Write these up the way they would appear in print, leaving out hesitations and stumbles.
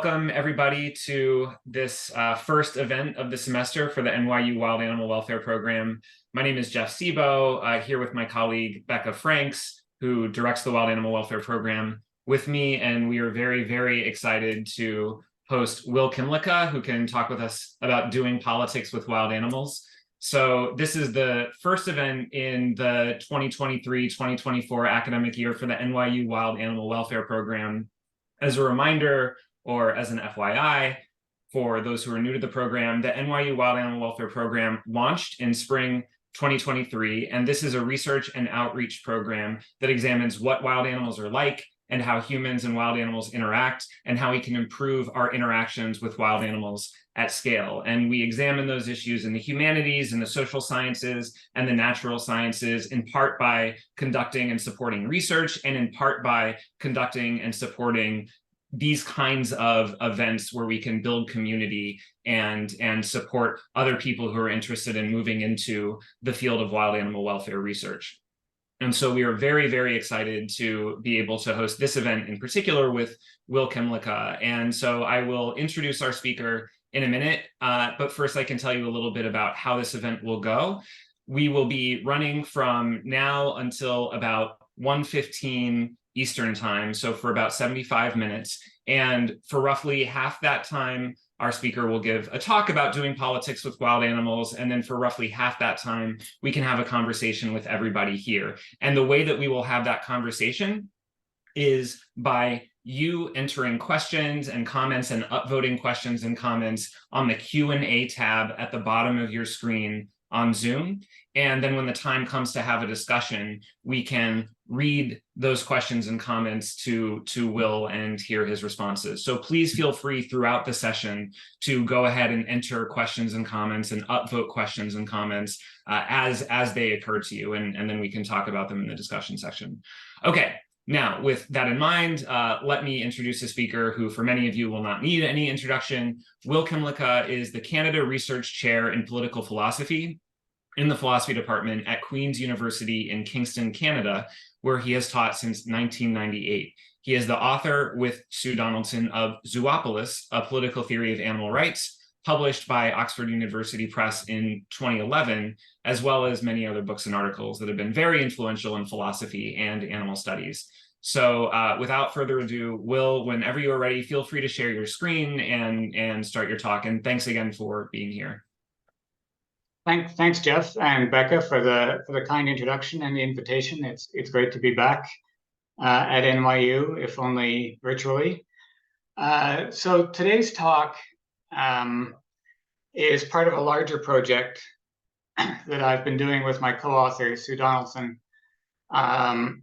Welcome everybody to this first event of the semester for the NYU Wild Animal Welfare Program. My name is Jeff Sebo, here with my colleague Becca Franks, who directs the Wild Animal Welfare Program with me, and we are very, very excited to host Will Kymlicka, who can talk with us about doing politics with wild animals. So this is the first event in the 2023-2024 academic year for the NYU Wild Animal Welfare Program. As a reminder, or as an FYI, for those who are new to the program, the NYU Wild Animal Welfare Program launched in spring 2023, and this is a research and outreach program that examines what wild animals are like and how humans and wild animals interact and how we can improve our interactions with wild animals at scale. And we examine those issues in the humanities and the social sciences and the natural sciences, in part by conducting and supporting research, and in part by conducting and supporting these kinds of events where we can build community and support other people who are interested in moving into the field of wild animal welfare research. And so we are very, very excited to be able to host this event in particular with Will Kymlicka. And so I will introduce our speaker in a minute, but first I can tell you a little bit about how this event will go. We will be running from now until about 1:15 Eastern time, so for about 75 minutes. And for roughly half that time, our speaker will give a talk about doing politics with wild animals. And then for roughly half that time, we can have a conversation with everybody here. And the way that we will have that conversation is by you entering questions and comments and upvoting questions and comments on the Q&A tab at the bottom of your screen on Zoom. And then when the time comes to have a discussion, we can read those questions and comments to Will and hear his responses. So please feel free throughout the session to go ahead and enter questions and comments and upvote questions and comments as they occur to you, and then we can talk about them in the discussion section. Okay. Now, with that in mind, let me introduce a speaker who, for many of you, will not need any introduction. Will Kymlicka is the Canada Research Chair in Political Philosophy in the Philosophy Department at Queen's University in Kingston, Canada, where he has taught since 1998. He is the author, with Sue Donaldson, of Zoopolis, A Political Theory of Animal Rights, published by Oxford University Press in 2011, as well as many other books and articles that have been very influential in philosophy and animal studies. So without further ado, Will, whenever you are ready, feel free to share your screen and start your talk. And thanks again for being here. Thanks, Jeff and Becca, for the kind introduction and the invitation. It's great to be back at NYU, if only virtually. So today's talk is part of a larger project that I've been doing with my co-author, Sue Donaldson, on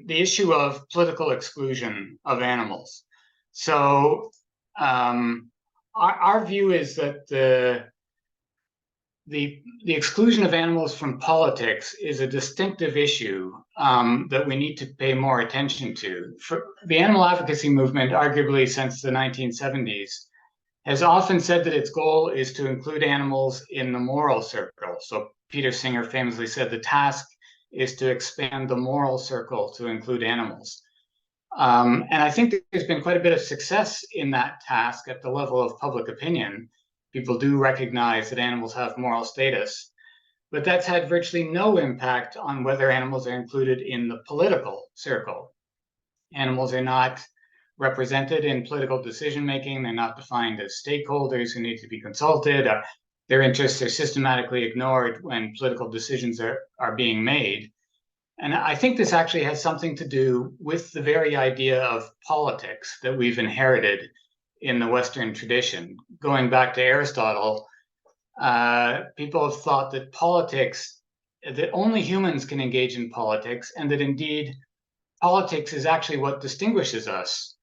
the issue of political exclusion of animals. So our view is that the exclusion of animals from politics is a distinctive issue that we need to pay more attention to. The animal advocacy movement, arguably since the 1970s, has often said that its goal is to include animals in the moral circle. So Peter Singer famously said the task is to expand the moral circle to include animals. And I think there's been quite a bit of success in that task at the level of public opinion. People do recognize that animals have moral status, but that's had virtually no impact on whether animals are included in the political circle. Animals are not represented in political decision-making. They're not defined as stakeholders who need to be consulted. Their interests are systematically ignored when political decisions are being made. And I think this actually has something to do with the very idea of politics that we've inherited in the Western tradition. Going back to Aristotle, people have thought that that only humans can engage in politics, and that indeed politics is actually what distinguishes us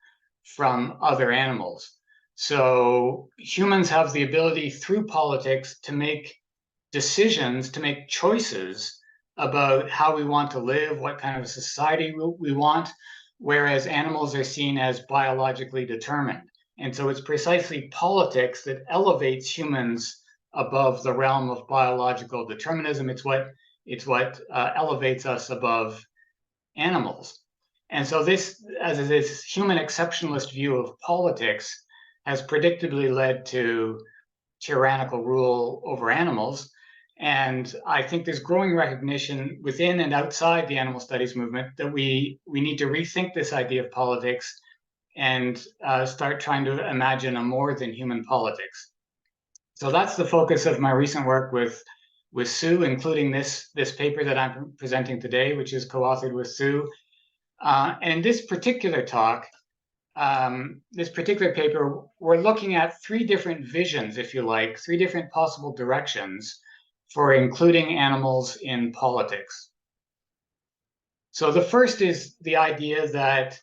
from other animals. So humans have the ability through politics to make decisions, to make choices about how we want to live, what kind of society we want, whereas animals are seen as biologically determined. And so it's precisely politics that elevates humans above the realm of biological determinism. It's what elevates us above animals. And so this human exceptionalist view of politics has predictably led to tyrannical rule over animals. And I think there's growing recognition within and outside the animal studies movement that we need to rethink this idea of politics and start trying to imagine a more than human politics. So that's the focus of my recent work with Sue, including this paper that I'm presenting today, which is co-authored with Sue. And in this particular talk, this particular paper, we're looking at three different visions, if you like, three different possible directions for including animals in politics. So the first is the idea that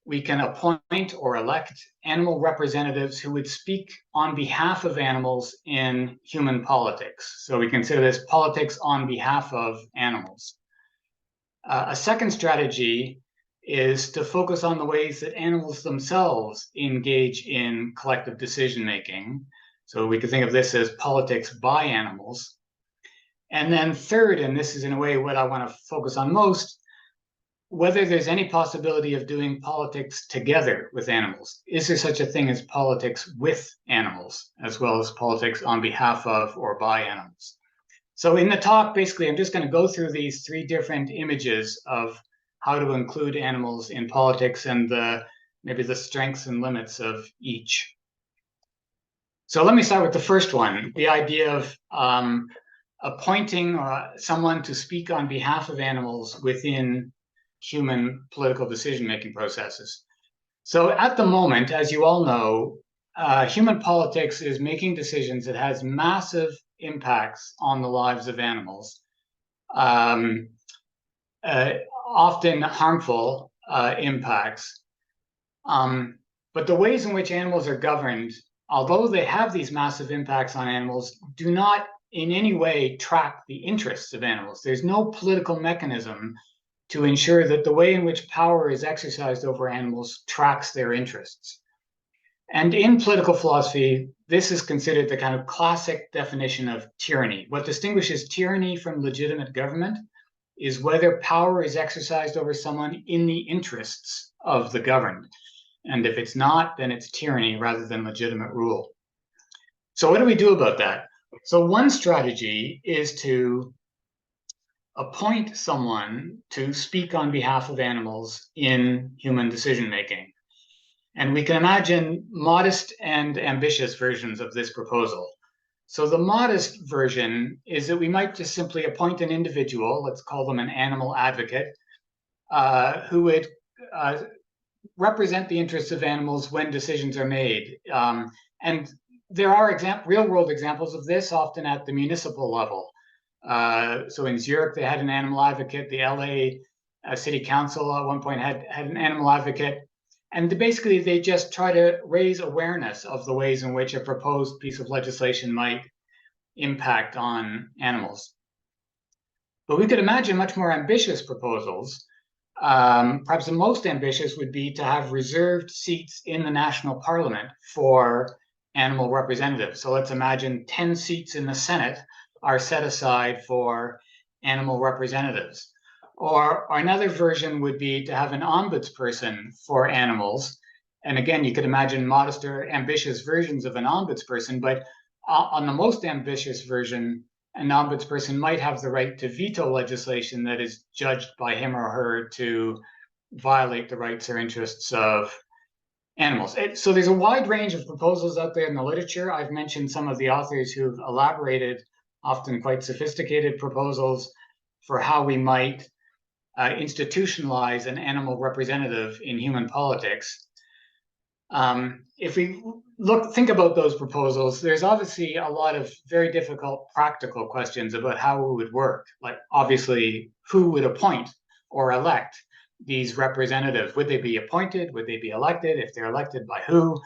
we can appoint or elect animal representatives who would speak on behalf of animals in human politics. So we consider this politics on behalf of animals. A second strategy is to focus on the ways that animals themselves engage in collective decision making. So we could think of this as politics by animals. And then third, and this is in a way what I want to focus on most, whether there's any possibility of doing politics together with animals. Is there such a thing as politics with animals, as well as politics on behalf of or by animals? So in the talk, basically, I'm just going to go through these three different images of how to include animals in politics and maybe the strengths and limits of each. So let me start with the first one, the idea of appointing someone to speak on behalf of animals within human political decision-making processes. So at the moment, as you all know, human politics is making decisions that has massive impacts on the lives of animals, often harmful impacts. But the ways in which animals are governed, although they have these massive impacts on animals, do not in any way track the interests of animals. There's no political mechanism to ensure that the way in which power is exercised over animals tracks their interests. And in political philosophy, this is considered the kind of classic definition of tyranny. What distinguishes tyranny from legitimate government is whether power is exercised over someone in the interests of the governed. And if it's not, then it's tyranny rather than legitimate rule. So what do we do about that? So one strategy is to appoint someone to speak on behalf of animals in human decision-making. And we can imagine modest and ambitious versions of this proposal. So the modest version is that we might just simply appoint an individual, let's call them an animal advocate, who would represent the interests of animals when decisions are made. And there are real-world examples of this, often at the municipal level. So in Zurich, they had an animal advocate. The LA City Council at one point had an animal advocate. And basically, they just try to raise awareness of the ways in which a proposed piece of legislation might impact on animals. But we could imagine much more ambitious proposals. Perhaps the most ambitious would be to have reserved seats in the national parliament for animal representatives. So let's imagine 10 seats in the Senate are set aside for animal representatives. Or another version would be to have an ombudsperson for animals. And again, you could imagine modest or ambitious versions of an ombudsperson, but on the most ambitious version, an ombudsperson might have the right to veto legislation that is judged by him or her to violate the rights or interests of animals. So there's a wide range of proposals out there in the literature. I've mentioned some of the authors who've elaborated often quite sophisticated proposals for how we might institutionalize an animal representative in human politics. If we think about those proposals, there's obviously a lot of very difficult practical questions about how it would work. Like, obviously, who would appoint or elect these representatives? Would they be appointed? Would they be elected? If they're elected, by who?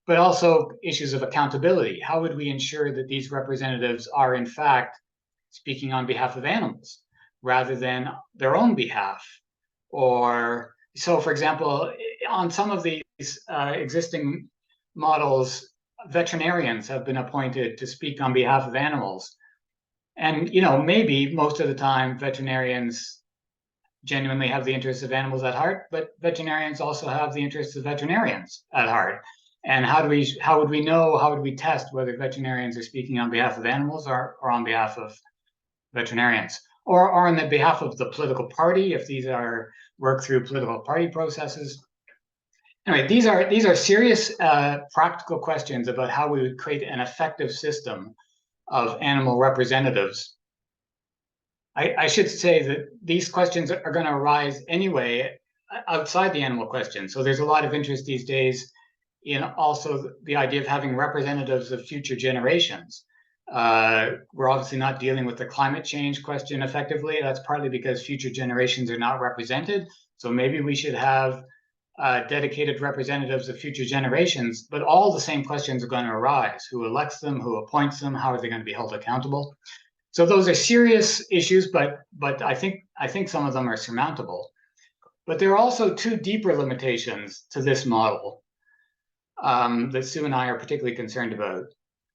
But also issues of accountability. How would we ensure that these representatives are, in fact, speaking on behalf of animals rather than their own behalf? Or so, for example, on some of these existing models, veterinarians have been appointed to speak on behalf of animals. And, maybe most of the time veterinarians genuinely have the interests of animals at heart, but veterinarians also have the interests of veterinarians at heart. And how would we know, how would we test whether veterinarians are speaking on behalf of animals or on behalf of veterinarians, or on the behalf of the political party, if these are worked through political party processes? Anyway, these are serious practical questions about how we would create an effective system of animal representatives. I should say that these questions are going to arise anyway outside the animal question. So there's a lot of interest these days in also the idea of having representatives of future generations. We're obviously not dealing with the climate change question effectively. That's partly because future generations are not represented. So maybe we should have dedicated representatives of future generations, but all the same questions are going to arise. Who elects them? Who appoints them? How are they going to be held accountable? So those are serious issues, but I think some of them are surmountable. But there are also two deeper limitations to this model that Sue and I are particularly concerned about.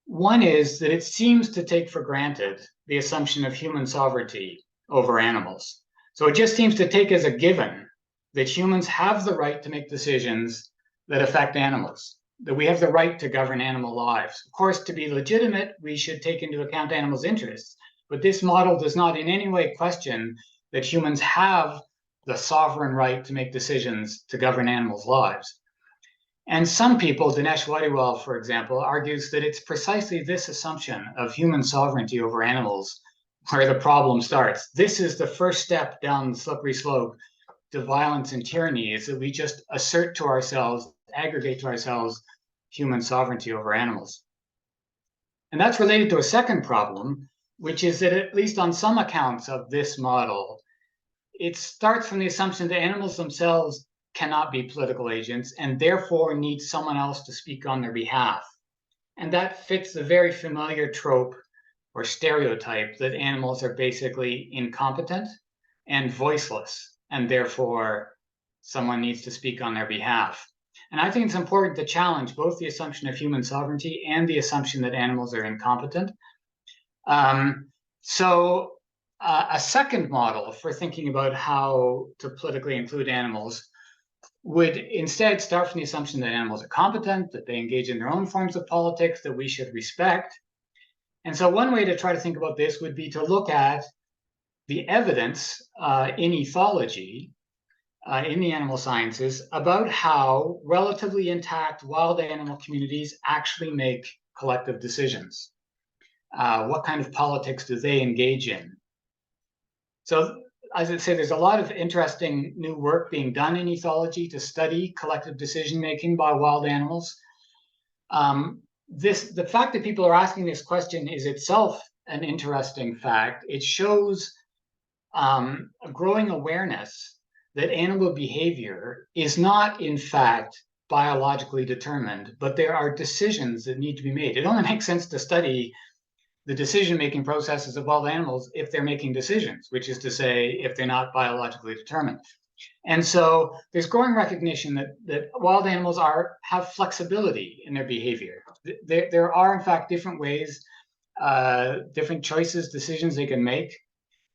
One is that it seems to take for granted the assumption of human sovereignty over animals. So it just seems to take as a given that humans have the right to make decisions that affect animals, that we have the right to govern animal lives. Of course, to be legitimate, we should take into account animals' interests. But this model does not in any way question that humans have the sovereign right to make decisions to govern animals' lives. And some people, Dinesh Wadiwal, for example, argues that it's precisely this assumption of human sovereignty over animals where the problem starts. This is the first step down the slippery slope to violence and tyranny, is that we just assert to ourselves, aggregate to ourselves, human sovereignty over animals. And that's related to a second problem, which is that at least on some accounts of this model, it starts from the assumption that animals themselves cannot be political agents and therefore need someone else to speak on their behalf. And that fits the very familiar trope or stereotype that animals are basically incompetent and voiceless, and therefore someone needs to speak on their behalf. And I think it's important to challenge both the assumption of human sovereignty and the assumption that animals are incompetent. A second model for thinking about how to politically include animals would instead start from the assumption that animals are competent, that they engage in their own forms of politics that we should respect. And so one way to try to think about this would be to look at the evidence in ethology, in the animal sciences, about how relatively intact wild animal communities actually make collective decisions. What kind of politics do they engage in? So, as I say, there's a lot of interesting new work being done in ethology to study collective decision-making by wild animals. The fact that people are asking this question is itself an interesting fact. It shows a growing awareness that animal behavior is not, in fact, biologically determined, but there are decisions that need to be made. It only makes sense to study the decision-making processes of wild animals if they're making decisions, which is to say, if they're not biologically determined. And so there's growing recognition that wild animals have flexibility in their behavior. There are, in fact, different ways, different choices, decisions they can make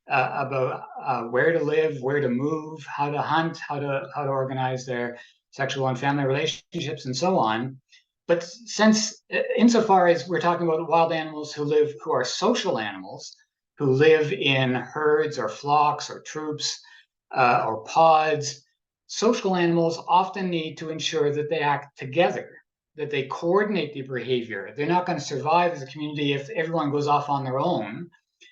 about where to live, where to move, how to hunt, how to organize their sexual and family relationships, and so on. But since, insofar as we're talking about wild animals who are social animals, who live in herds or flocks or troops or pods, social animals often need to ensure that they act together, that they coordinate their behavior. They're not going to survive as a community if everyone goes off on their own.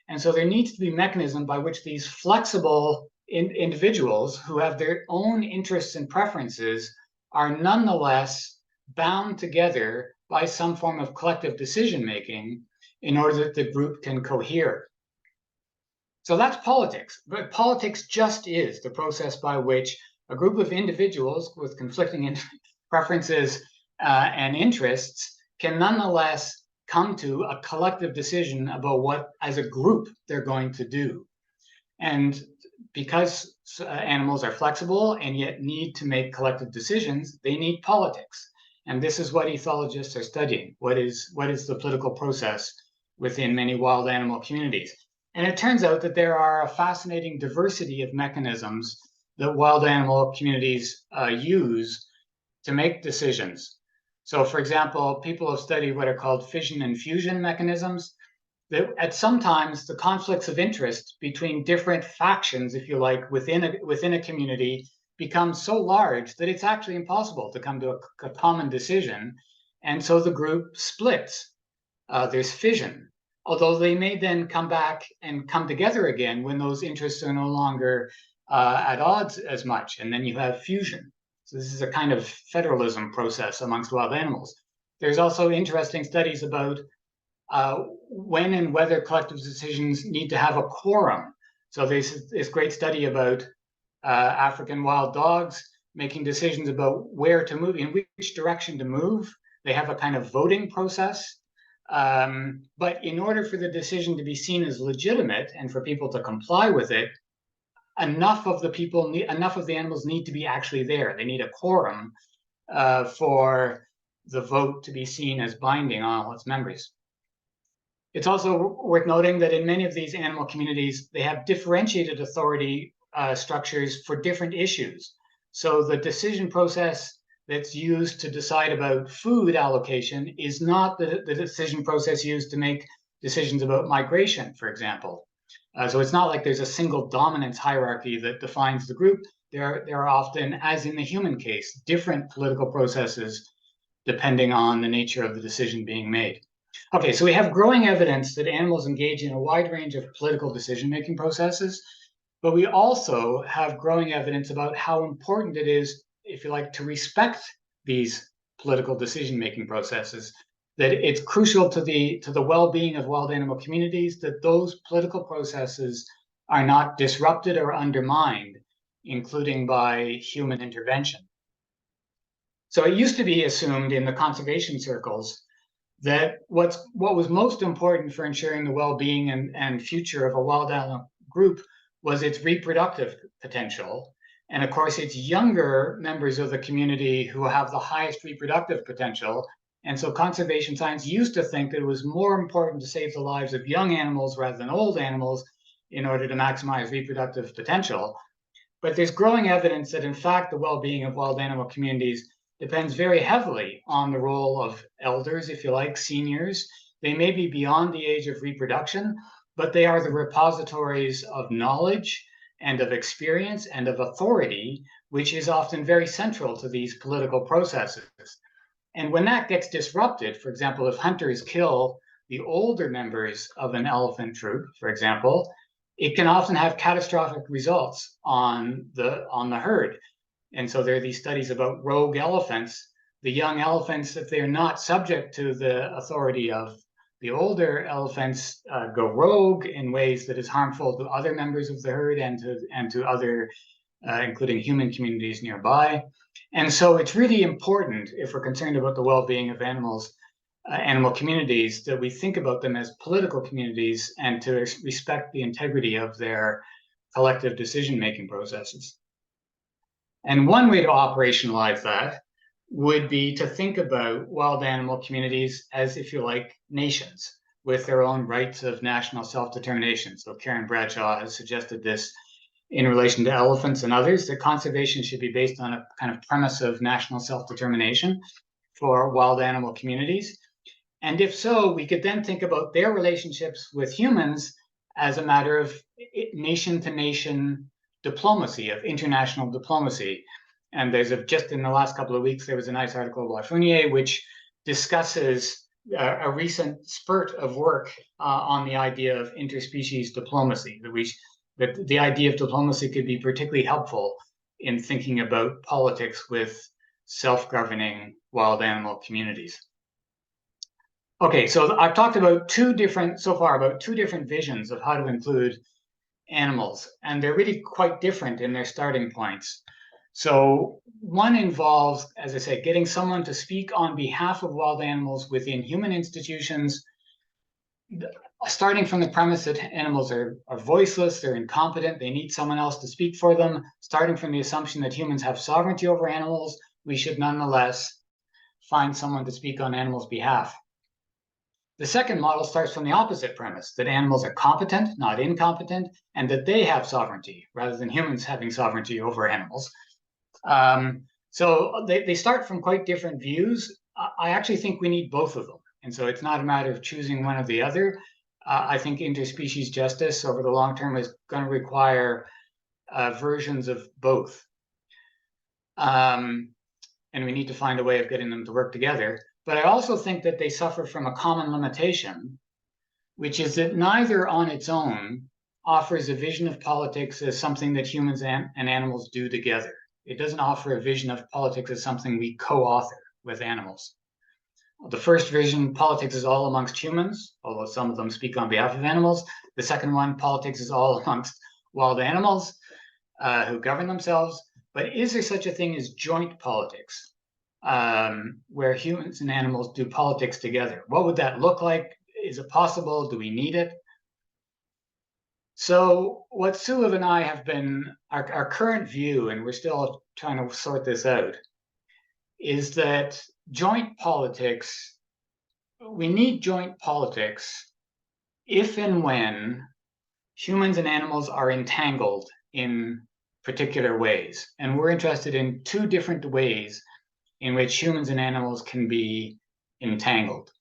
And so there needs to be a mechanism by which these flexible individuals who have their own interests and preferences are nonetheless bound together by some form of collective decision-making in order that the group can cohere. So that's politics, but politics just is the process by which a group of individuals with conflicting preferences and interests can nonetheless come to a collective decision about what, as a group, they're going to do. And because animals are flexible and yet need to make collective decisions, they need politics. And this is what ethologists are studying. What is the political process within many wild animal communities? And it turns out that there are a fascinating diversity of mechanisms that wild animal communities use to make decisions. So, for example, people have studied what are called fission and fusion mechanisms. That at sometimes the conflicts of interest between different factions, if you like, within a community become so large that it's actually impossible to come to a common decision. And so the group splits. There's fission, although they may then come back and come together again when those interests are no longer at odds as much. And then you have fusion. So this is a kind of federalism process amongst wild animals. There's also interesting studies about when and whether collective decisions need to have a quorum. So there's this great study about African wild dogs making decisions about where to move, in which direction to move. They have a kind of voting process. But in order for the decision to be seen as legitimate and for people to comply with it, enough of the animals need to be actually there. They need a quorum for the vote to be seen as binding on all its members. It's also worth noting that in many of these animal communities, they have differentiated authority structures for different issues. So the decision process that's used to decide about food allocation is not the decision process used to make decisions about migration, for example. So it's not like there's a single dominance hierarchy that defines the group. There are often, as in the human case, different political processes depending on the nature of the decision being made. Okay, so we have growing evidence that animals engage in a wide range of political decision-making processes, but we also have growing evidence about how important it is, if you like, to respect these political decision-making processes, that it's crucial to the well-being of wild animal communities that those political processes are not disrupted or undermined, including by human intervention. So it used to be assumed in the conservation circles that what was most important for ensuring the well-being and future of a wild animal group was its reproductive potential. And of course, it's younger members of the community who have the highest reproductive potential. And so conservation science used to think that it was more important to save the lives of young animals rather than old animals in order to maximize reproductive potential. But there's growing evidence that in fact, the well-being of wild animal communities depends very heavily on the role of elders, if you like, seniors. They may be beyond the age of reproduction, but they are the repositories of knowledge and of experience and of authority, which is often very central to these political processes. And when that gets disrupted, for example, if hunters kill the older members of an elephant troop, for example, it can often have catastrophic results on the herd. And so there are these studies about rogue elephants. The young elephants, if they're not subject to the authority of the older elephants, go rogue in ways that is harmful to other members of the herd and to other, including human communities nearby. And so it's really important, if we're concerned about the well-being of animals, animal communities, that we think about them as political communities and to respect the integrity of their collective decision-making processes. And one way to operationalize that would be to think about wild animal communities as, if you like, nations with their own rights of national self-determination. So Karen Bradshaw has suggested this in relation to elephants and others, that conservation should be based on a kind of premise of national self-determination for wild animal communities. And if so, we could then think about their relationships with humans as a matter of nation-to-nation diplomacy, of international diplomacy. And there's just in the last couple of weeks, there was a nice article by Fournier, which discusses a recent spurt of work on the idea of interspecies diplomacy, that the idea of diplomacy could be particularly helpful in thinking about politics with self-governing wild animal communities. Okay, so I've talked about two different visions of how to include animals, and they're really quite different in their starting points. So one involves, as I say, getting someone to speak on behalf of wild animals within human institutions, starting from the premise that animals are voiceless, they're incompetent, they need someone else to speak for them, starting from the assumption that humans have sovereignty over animals, we should nonetheless find someone to speak on animals' behalf. The second model starts from the opposite premise, that animals are competent, not incompetent, and that they have sovereignty rather than humans having sovereignty over animals. So they start from quite different views. I actually think we need both of them. And so it's not a matter of choosing one or the other. I think interspecies justice over the long term is going to require versions of both. And we need to find a way of getting them to work together. But I also think that they suffer from a common limitation, which is that neither on its own offers a vision of politics as something that humans and animals do together. It doesn't offer a vision of politics as something we co-author with animals. The first vision, politics is all amongst humans, although some of them speak on behalf of animals. The second one, politics is all amongst wild animals who govern themselves. But is there such a thing as joint politics, where humans and animals do politics together? What would that look like? Is it possible? Do we need it? So what Sulev and I have been, our current view, and we're still trying to sort this out, is that joint politics, we need joint politics if and when humans and animals are entangled in particular ways. And we're interested in two different ways in which humans and animals can be entangled.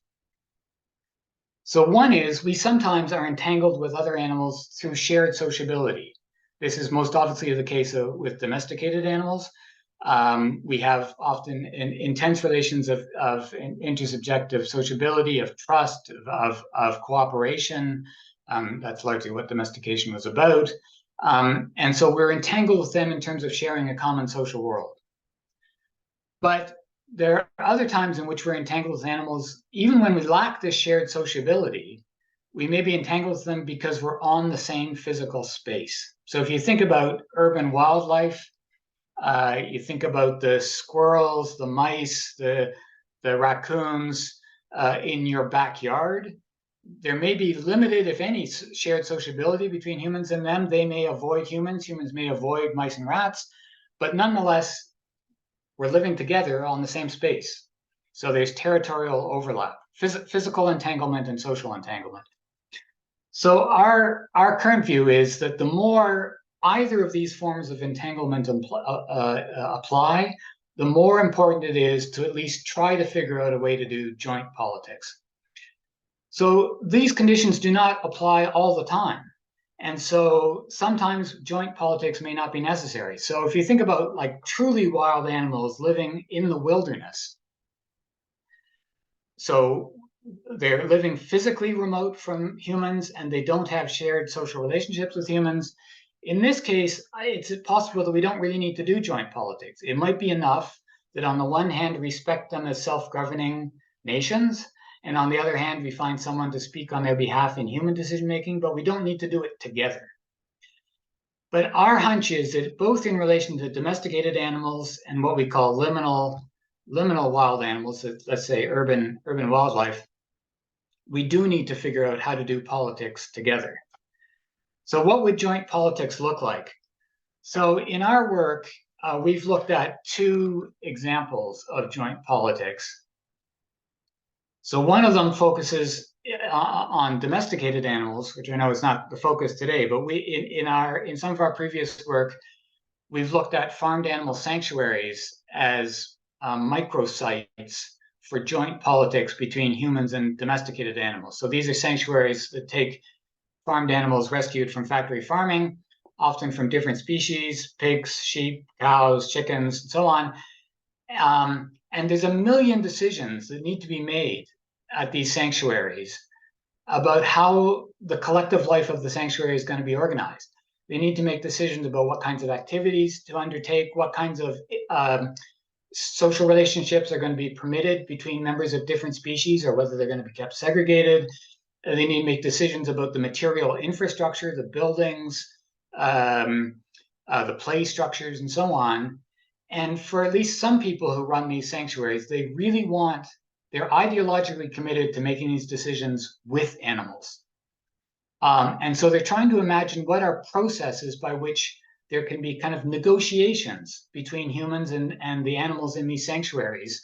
So one is we sometimes are entangled with other animals through shared sociability. This is most obviously the case with domesticated animals. We have often intense relations of intersubjective sociability, of trust, of cooperation. That's largely what domestication was about. And so we're entangled with them in terms of sharing a common social world. But there are other times in which we're entangled with animals, even when we lack this shared sociability, we may be entangled with them because we're on the same physical space. So if you think about urban wildlife, you think about the squirrels, the mice, the raccoons in your backyard, there may be limited, if any, shared sociability between humans and them. They may avoid humans, humans may avoid mice and rats, but nonetheless, we're living together on the same space. So there's territorial overlap, physical entanglement and social entanglement. So our current view is that the more either of these forms of entanglement apply, the more important it is to at least try to figure out a way to do joint politics. So these conditions do not apply all the time. And so sometimes joint politics may not be necessary. So if you think about like truly wild animals living in the wilderness, so they're living physically remote from humans and they don't have shared social relationships with humans. In this case, it's possible that we don't really need to do joint politics. It might be enough that on the one hand, respect them as self-governing nations, and on the other hand, we find someone to speak on their behalf in human decision-making, but we don't need to do it together. But our hunch is that both in relation to domesticated animals and what we call liminal wild animals, let's say urban wildlife, we do need to figure out how to do politics together. So what would joint politics look like? So in our work, we've looked at two examples of joint politics. So one of them focuses on domesticated animals, which I know is not the focus today, but in some of our previous work, we've looked at farmed animal sanctuaries as microsites for joint politics between humans and domesticated animals. So these are sanctuaries that take farmed animals rescued from factory farming, often from different species, pigs, sheep, cows, chickens, and so on. And there's a million decisions that need to be made at these sanctuaries about how the collective life of the sanctuary is going to be organized. They need to make decisions about what kinds of activities to undertake, what kinds of social relationships are going to be permitted between members of different species, or whether they're going to be kept segregated. They need to make decisions about the material infrastructure, the buildings, the play structures, and so on. And for at least some people who run these sanctuaries, they're ideologically committed to making these decisions with animals. And so they're trying to imagine what are processes by which there can be kind of negotiations between humans and the animals in these sanctuaries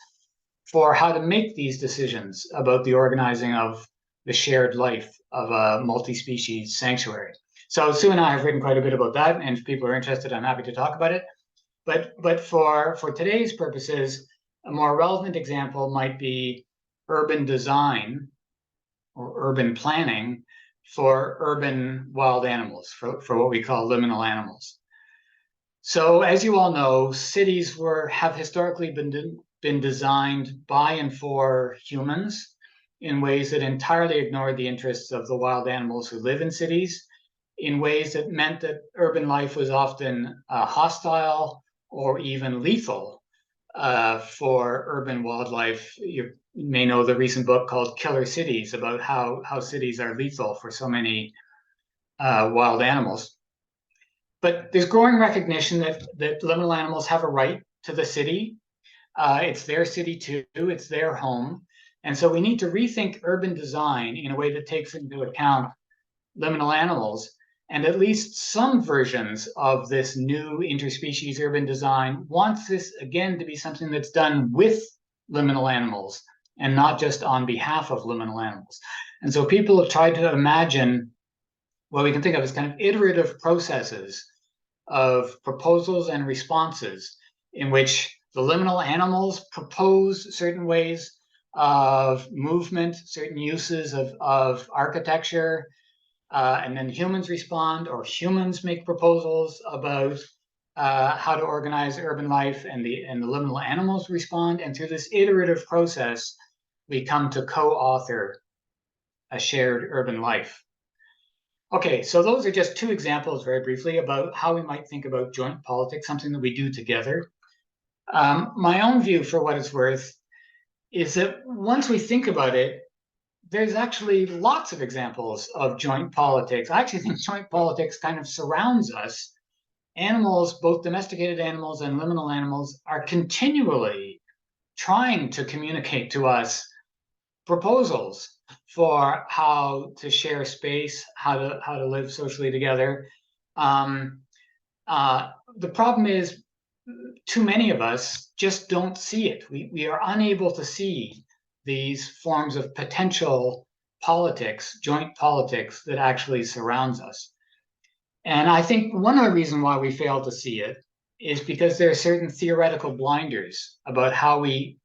for how to make these decisions about the organizing of the shared life of a multi-species sanctuary. So Sue and I have written quite a bit about that, and if people are interested, I'm happy to talk about it. But for today's purposes, a more relevant example might be urban design or urban planning for urban wild animals, for what we call liminal animals. So as you all know, cities have historically been designed by and for humans in ways that entirely ignored the interests of the wild animals who live in cities, in ways that meant that urban life was often hostile or even lethal for urban wildlife. You may know the recent book called Killer Cities, about how cities are lethal for so many wild animals. But there's growing recognition that liminal animals have a right to the city. It's their city too, it's their home. And so we need to rethink urban design in a way that takes into account liminal animals. And at least some versions of this new interspecies urban design wants this, again, to be something that's done with liminal animals and not just on behalf of liminal animals. And so people have tried to imagine what we can think of as kind of iterative processes of proposals and responses in which the liminal animals propose certain ways of movement, certain uses of architecture, and then humans respond, or humans make proposals about how to organize urban life, and the liminal animals respond. And through this iterative process, we come to co-author a shared urban life. Okay, so those are just two examples very briefly about how we might think about joint politics, something that we do together. My own view, for what it's worth, is that once we think about it, there's actually lots of examples of joint politics. I actually think joint politics kind of surrounds us. Animals, both domesticated animals and liminal animals, are continually trying to communicate to us proposals for how to share space, how to live socially together. The problem is, too many of us just don't see it. We are unable to see these forms of potential politics, joint politics, that actually surrounds us. And I think one of the reasons why we fail to see it is because there are certain theoretical blinders about how we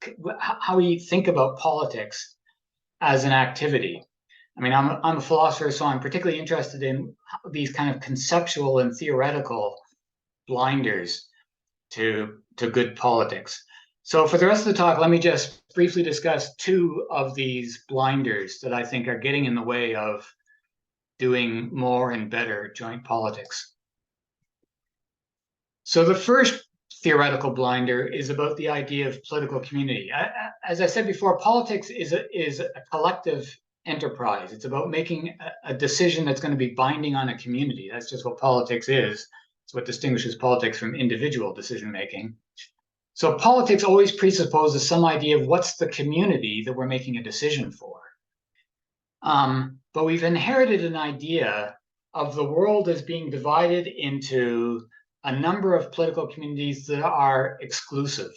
think about politics as an activity. I mean, I'm a philosopher, so I'm particularly interested in these kind of conceptual and theoretical blinders to good politics. So for the rest of the talk, let me just briefly discuss two of these blinders that I think are getting in the way of doing more and better joint politics. So the first theoretical blinder is about the idea of political community. As I said before, politics is a collective enterprise. It's about making a decision that's going to be binding on a community. That's just what politics is. It's what distinguishes politics from individual decision making. So politics always presupposes some idea of what's the community that we're making a decision for. But we've inherited an idea of the world as being divided into a number of political communities that are exclusive.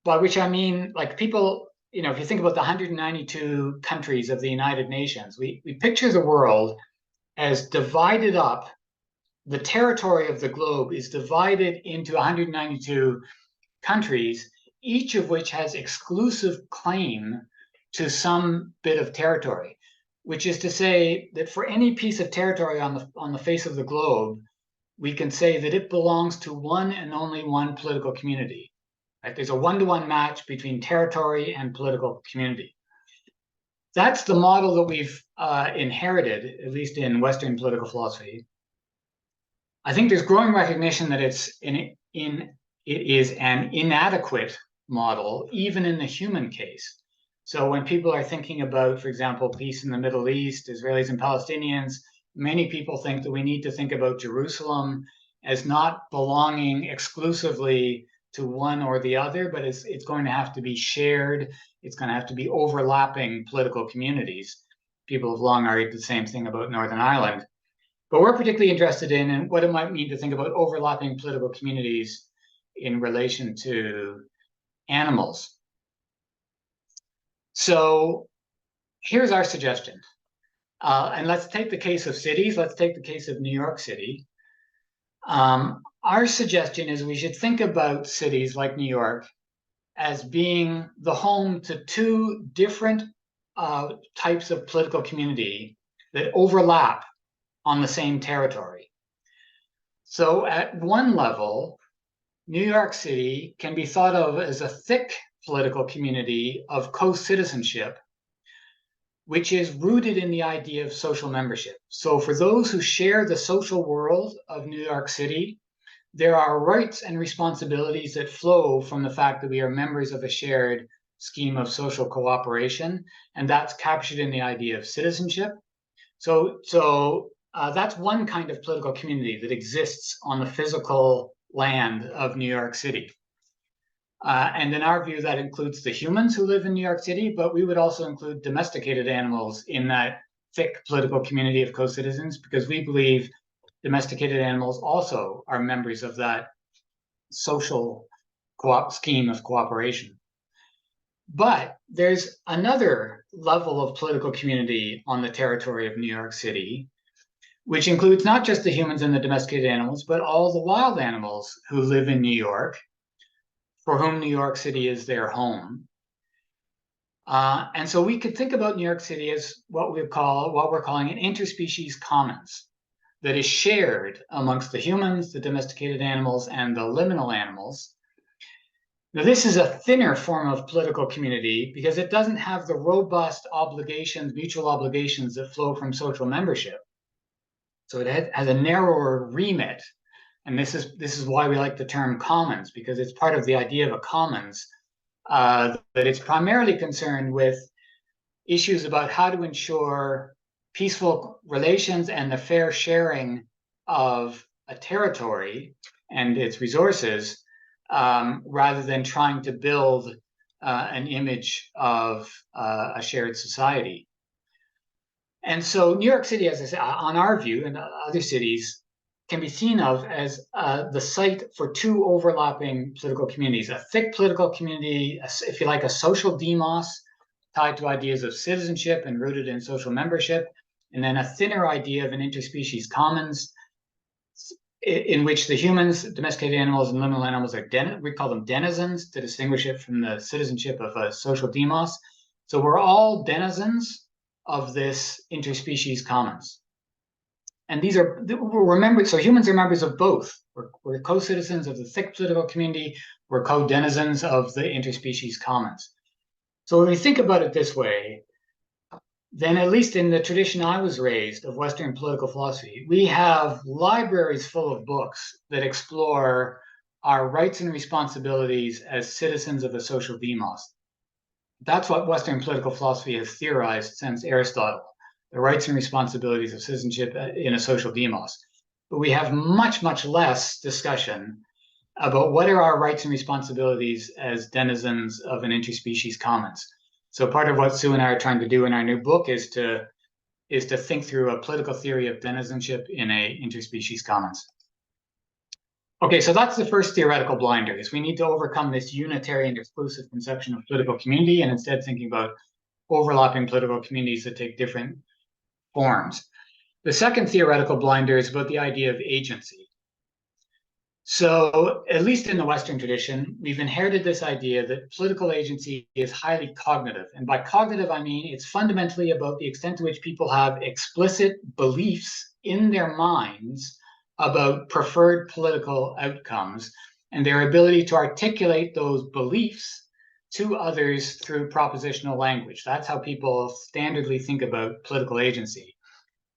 By which I mean, like, people, if you think about the 192 countries of the United Nations, we picture the world as divided up. The territory of the globe is divided into 192 countries, each of which has exclusive claim to some bit of territory, which is to say that for any piece of territory on the face of the globe, we can say that it belongs to one and only one political community. Right? There's a one-to-one match between territory and political community. That's the model that we've inherited, at least in Western political philosophy. I think there's growing recognition that it is an inadequate model, even in the human case. So when people are thinking about, for example, peace in the Middle East, Israelis and Palestinians, many people think that we need to think about Jerusalem as not belonging exclusively to one or the other, but it's going to have to be shared. It's going to have to be overlapping political communities. People have long argued the same thing about Northern Ireland. But we're particularly interested in what it might mean to think about overlapping political communities in relation to animals. So here's our suggestion. And let's take the case of cities. Let's take the case of New York City. Our suggestion is we should think about cities like New York as being the home to two different types of political community that overlap on the same territory. So at one level, New York City can be thought of as a thick political community of co-citizenship, which is rooted in the idea of social membership. So for those who share the social world of New York City, there are rights and responsibilities that flow from the fact that we are members of a shared scheme of social cooperation, and that's captured in the idea of citizenship. So that's one kind of political community that exists on the physical land of New York City. And in our view, that includes the humans who live in New York City, but we would also include domesticated animals in that thick political community of co-citizens, because we believe domesticated animals also are members of that social scheme of cooperation. But there's another level of political community on the territory of New York City, which includes not just the humans and the domesticated animals, but all the wild animals who live in New York, for whom New York City is their home. And so we could think about New York City as what we're calling an interspecies commons that is shared amongst the humans, the domesticated animals, and the liminal animals. Now, this is a thinner form of political community because it doesn't have the robust obligations, mutual obligations that flow from social membership. So it has a narrower remit. And this is why we like the term commons, because it's part of the idea of a commons, that it's primarily concerned with issues about how to ensure peaceful relations and the fair sharing of a territory and its resources, rather than trying to build an image of a shared society. And so New York City, as I said, on our view, and other cities, can be seen of as the site for two overlapping political communities: a thick political community, if you like, a social demos tied to ideas of citizenship and rooted in social membership, and then a thinner idea of an interspecies commons in which the humans, domesticated animals, and liminal animals are, we call them denizens to distinguish it from the citizenship of a social demos. So we're all denizens of this interspecies commons. And these are, remember, so humans are members of both. We're co-citizens of the thick political community. We're co-denizens of the interspecies commons. So when we think about it this way, then at least in the tradition I was raised of Western political philosophy, we have libraries full of books that explore our rights and responsibilities as citizens of a social demos. That's what Western political philosophy has theorized since Aristotle, the rights and responsibilities of citizenship in a social demos. But we have much, much less discussion about what are our rights and responsibilities as denizens of an interspecies commons. So part of what Sue and I are trying to do in our new book is to think through a political theory of denizenship in a interspecies commons. Okay, so that's the first theoretical blinder, is we need to overcome this unitary and exclusive conception of political community and instead thinking about overlapping political communities that take different forms. The second theoretical blinder is about the idea of agency. So, at least in the Western tradition, we've inherited this idea that political agency is highly cognitive. And by cognitive, I mean it's fundamentally about the extent to which people have explicit beliefs in their minds about preferred political outcomes and their ability to articulate those beliefs to others through propositional language. That's how people standardly think about political agency.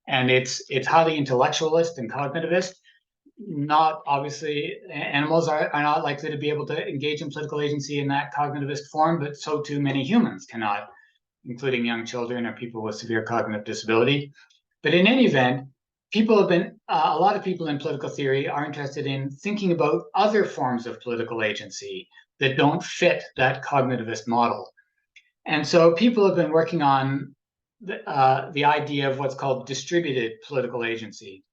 And it's highly intellectualist and cognitivist. Not obviously, animals are not likely to be able to engage in political agency in that cognitivist form, but so too many humans cannot, including young children or people with severe cognitive disability. But in any event, people have been, a lot of people in political theory are interested in thinking about other forms of political agency that don't fit that cognitivist model. And so people have been working on the idea of what's called distributed political agency.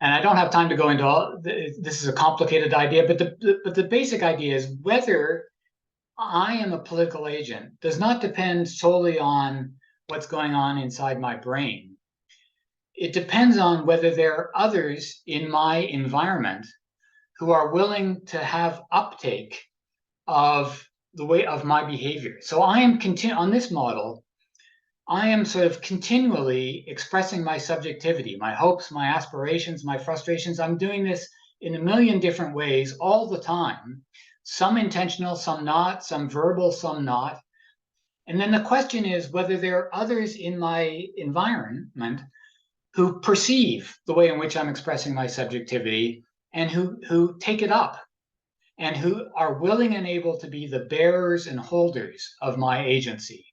And I don't have time to go into all, this is a complicated idea, but the basic idea is whether I am a political agent does not depend solely on what's going on inside my brain. It depends on whether there are others in my environment who are willing to have uptake of the way of my behavior. So I am on this model, I am sort of continually expressing my subjectivity, my hopes, my aspirations, my frustrations. I'm doing this in a million different ways all the time, some intentional, some not, some verbal, some not. And then the question is whether there are others in my environment who perceive the way in which I'm expressing my subjectivity and who take it up and who are willing and able to be the bearers and holders of my agency.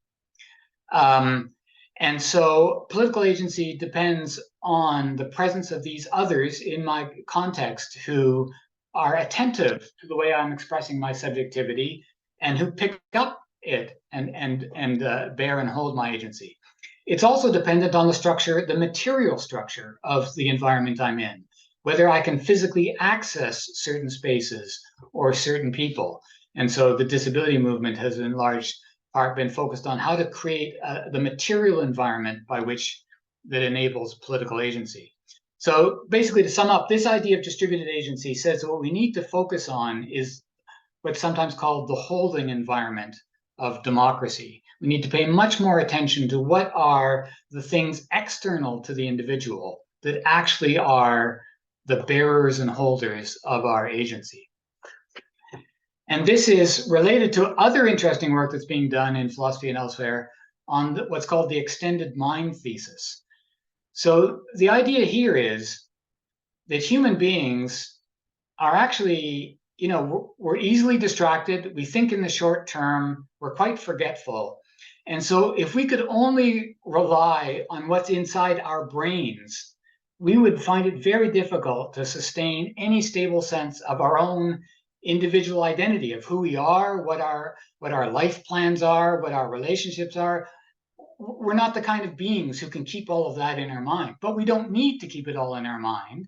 And so political agency depends on the presence of these others in my context who are attentive to the way I'm expressing my subjectivity and who pick up it and bear and hold my agency. It's also dependent on the structure, the material structure of the environment I'm in, whether I can physically access certain spaces or certain people. And so the disability movement has in large part been focused on how to create the material environment by which that enables political agency. So basically, to sum up, this idea of distributed agency says that what we need to focus on is what's sometimes called the holding environment of democracy. We need to pay much more attention to what are the things external to the individual that actually are the bearers and holders of our agency. And this is related to other interesting work that's being done in philosophy and elsewhere on what's called the extended mind thesis. So the idea here is that human beings are actually, we're easily distracted. We think in the short term. We're quite forgetful. And so if we could only rely on what's inside our brains, we would find it very difficult to sustain any stable sense of our own individual identity, of who we are, what our life plans are, what our relationships are. We're not the kind of beings who can keep all of that in our mind, but we don't need to keep it all in our mind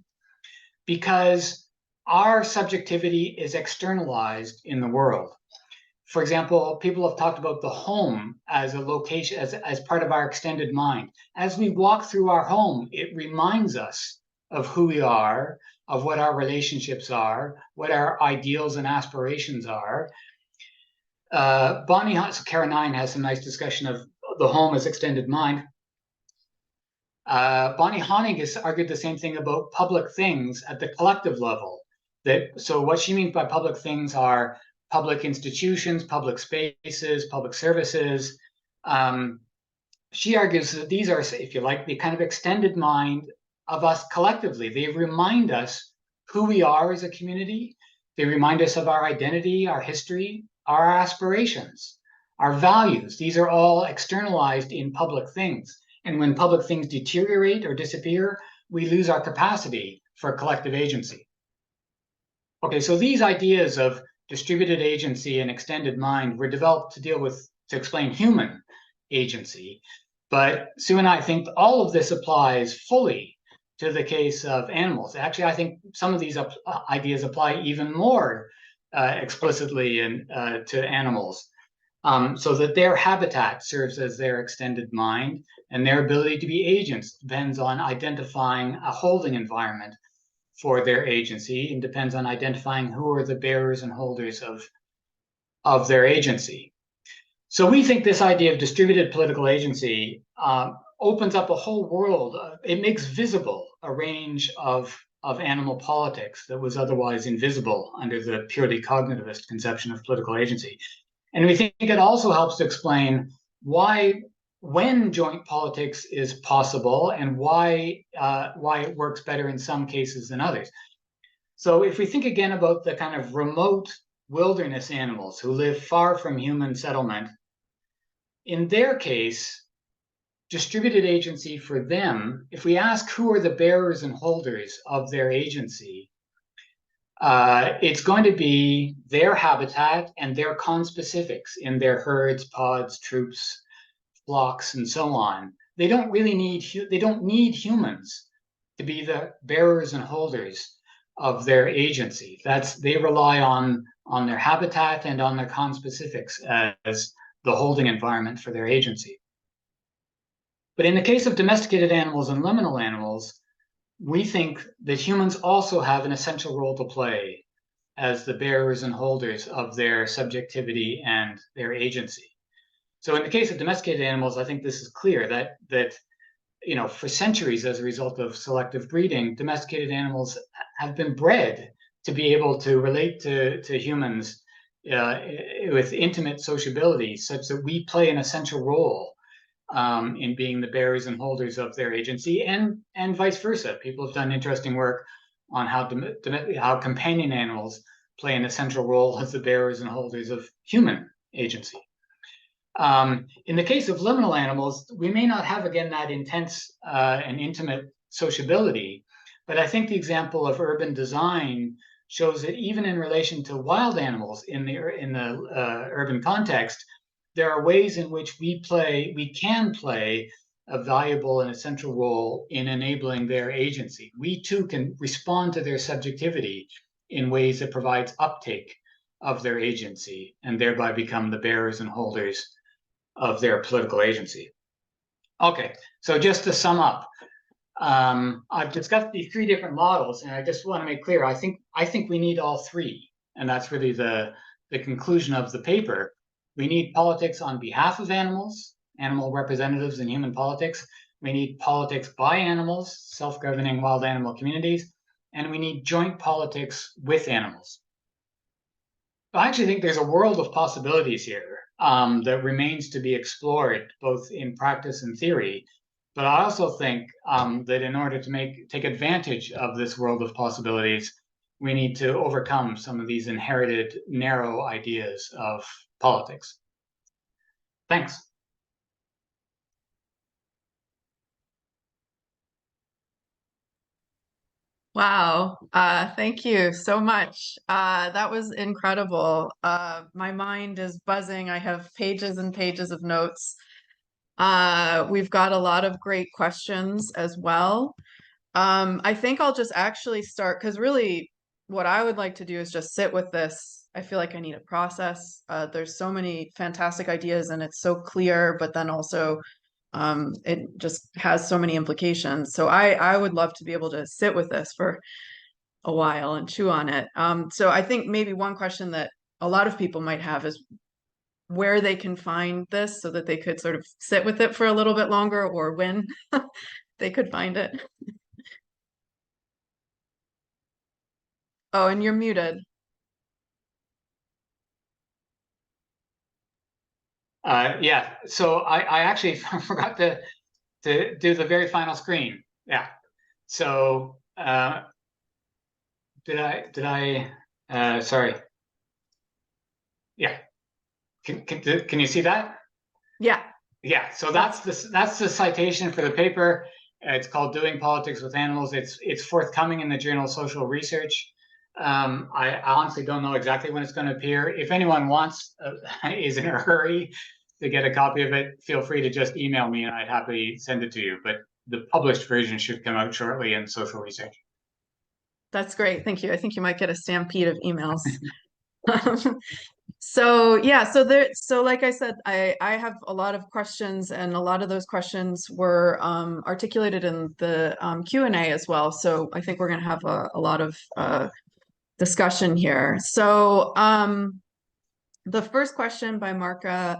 because our subjectivity is externalized in the world. For example, people have talked about the home as a location, as part of our extended mind. As we walk through our home, it reminds us of who we are, of what our relationships are, what our ideals and aspirations are. So Kara 9 has some nice discussion of the home as extended mind. Bonnie Honig has argued the same thing about public things at the collective level. So what she means by public things are public institutions, public spaces, public services. She argues that these are, if you like, the kind of extended mind of us collectively. They remind us who we are as a community. They remind us of our identity, our history, our aspirations, our values. These are all externalized in public things. And when public things deteriorate or disappear, we lose our capacity for collective agency. Okay, so these ideas of distributed agency and extended mind were developed to explain human agency. But Sue and I think all of this applies fully to the case of animals. Actually, I think some of these ideas apply even more explicitly to animals, so that their habitat serves as their extended mind, and their ability to be agents depends on identifying a holding environment for their agency, and depends on identifying who are the bearers and holders of their agency. So we think this idea of distributed political agency opens up a whole world. It makes visible a range of animal politics that was otherwise invisible under the purely cognitivist conception of political agency. And we think it also helps to explain when joint politics is possible and why it works better in some cases than others. So if we think again about the kind of remote wilderness animals who live far from human settlement, in their case, distributed agency for them, if we ask who are the bearers and holders of their agency, it's going to be their habitat and their conspecifics in their herds, pods, troops, flocks, and so on. They don't need humans to be the bearers and holders of their agency. They rely on their habitat and on their conspecifics as the holding environment for their agency. But in the case of domesticated animals and liminal animals, we think that humans also have an essential role to play as the bearers and holders of their subjectivity and their agency. So in the case of domesticated animals, I think this is clear that for centuries, as a result of selective breeding, domesticated animals have been bred to be able to relate to humans with intimate sociability, such that we play an essential role in being the bearers and holders of their agency, and vice versa. People have done interesting work on how companion animals play an essential role as the bearers and holders of human agency. In the case of liminal animals, we may not have, again, that intense and intimate sociability, but I think the example of urban design shows that even in relation to wild animals in the urban context, there are ways in which we can play a valuable and essential role in enabling their agency. We too can respond to their subjectivity in ways that provides uptake of their agency and thereby become the bearers and holders of their political agency. Okay, so just to sum up, I've discussed these three different models, and I just want to make clear, I think we need all three, and that's really the conclusion of the paper. We need politics on behalf of animals, animal representatives in human politics. We need politics by animals, self-governing wild animal communities, and we need joint politics with animals. I actually think there's a world of possibilities here that remains to be explored, both in practice and theory. But I also think that in order to take advantage of this world of possibilities, we need to overcome some of these inherited narrow ideas of politics. Thanks. Wow. Thank you so much. That was incredible. My mind is buzzing. I have pages and pages of notes. We've got a lot of great questions as well. I think I'll just actually start, because really what I would like to do is just sit with this. I feel like I need a process. There's so many fantastic ideas and it's so clear, but then also it just has so many implications. So I would love to be able to sit with this for a while and chew on it. So I think maybe one question that a lot of people might have is where they can find this so that they could sort of sit with it for a little bit longer, or when they could find it. Oh, and you're muted. Yeah, so I actually forgot to do the very final screen. Yeah. So did I sorry. Yeah. Can you see that? Yeah. Yeah. So that's the citation for the paper. It's called "Doing Politics with Animals." It's forthcoming in the journal Social Research. I honestly don't know exactly when it's going to appear. If anyone is in a hurry to get a copy of it, feel free to just email me and I'd happily send it to you. But the published version should come out shortly in Social Research. That's great. Thank you. I think you might get a stampede of emails. So yeah, so like I said, I have a lot of questions, and a lot of those questions were articulated in the Q&A as well. So I think we're going to have a lot of discussion here. So the first question by Marka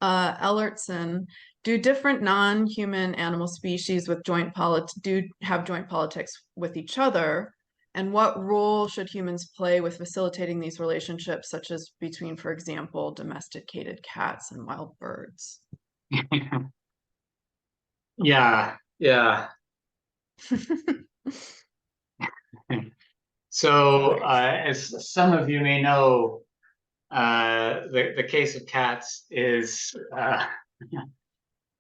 Ellertson: do different non-human animal species have joint politics with each other? And what role should humans play with facilitating these relationships, such as between, for example, domesticated cats and wild birds? Yeah. So, as some of you may know, the case of cats is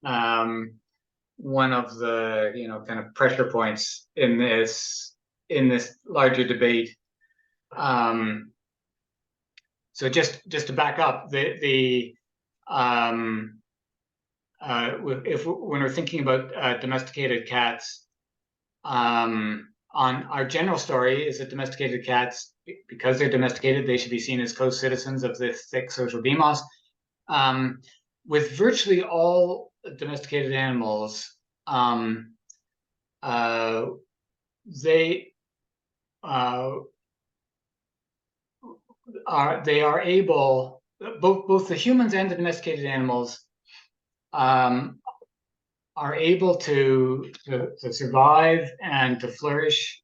one of the kind of pressure points in this larger debate. So just to back up, if when we're thinking about domesticated cats, on our general story is that domesticated cats, because they're domesticated, they should be seen as co-citizens of the thick social demos. With virtually all domesticated animals, they are able, both the humans and the domesticated animals are able to survive and to flourish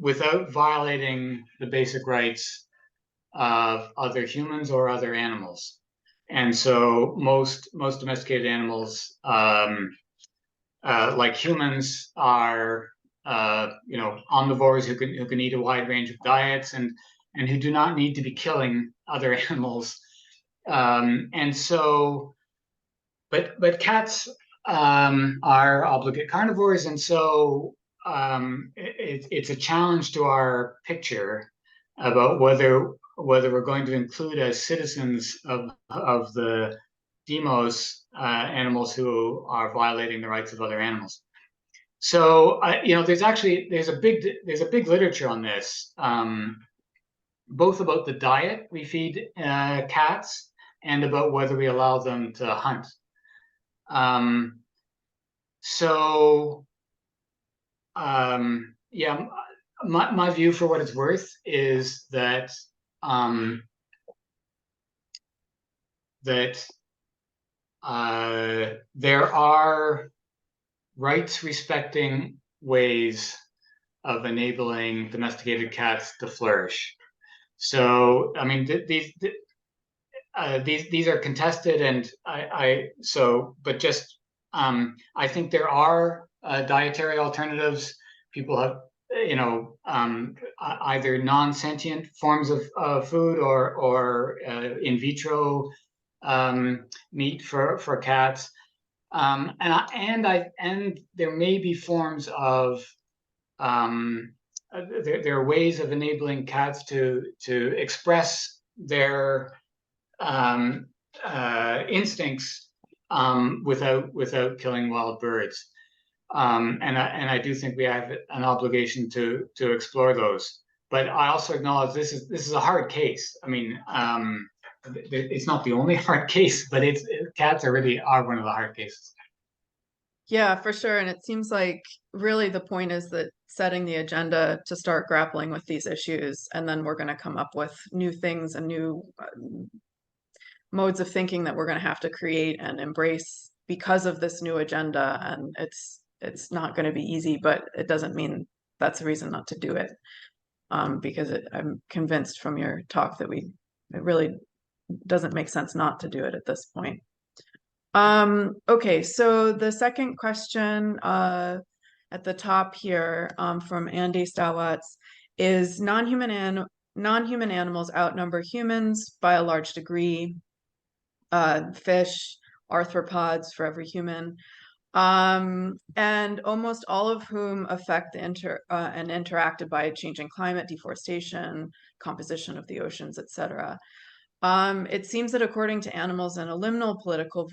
without violating the basic rights of other humans or other animals. And so most domesticated animals, like humans, are omnivores who can eat a wide range of diets and who do not need to be killing other animals. And so, but cats are obligate carnivores, and so it's a challenge to our picture about whether we're going to include as citizens of the demos animals who are violating the rights of other animals. So there's a big literature on this, both about the diet we feed cats and about whether we allow them to hunt. Yeah, my view, for what it's worth, is that there are rights-respecting ways of enabling domesticated cats to flourish. So, I mean, these are contested, and but just I think there are dietary alternatives. People have, either non-sentient forms of food or in vitro meat for cats. And there may be forms of there are ways of enabling cats to express their instincts without killing wild birds. And I do think we have an obligation to explore those. But I also acknowledge this is a hard case. I mean, it's not the only hard case, but cats really are one of the hard cases. Yeah, for sure. And it seems like really the point is that setting the agenda to start grappling with these issues, and then we're going to come up with new things and new modes of thinking that we're going to have to create and embrace because of this new agenda. And it's not going to be easy, but it doesn't mean that's a reason not to do it. Because I'm convinced from your talk that it really doesn't make sense not to do it at this point. Okay, so the second question at the top here from Andy Stawatz is non-human animals outnumber humans by a large degree. Fish, arthropods for every human, and almost all of whom affect and interacted by changing climate, deforestation, composition of the oceans, etc. It seems that according to animals, a limited political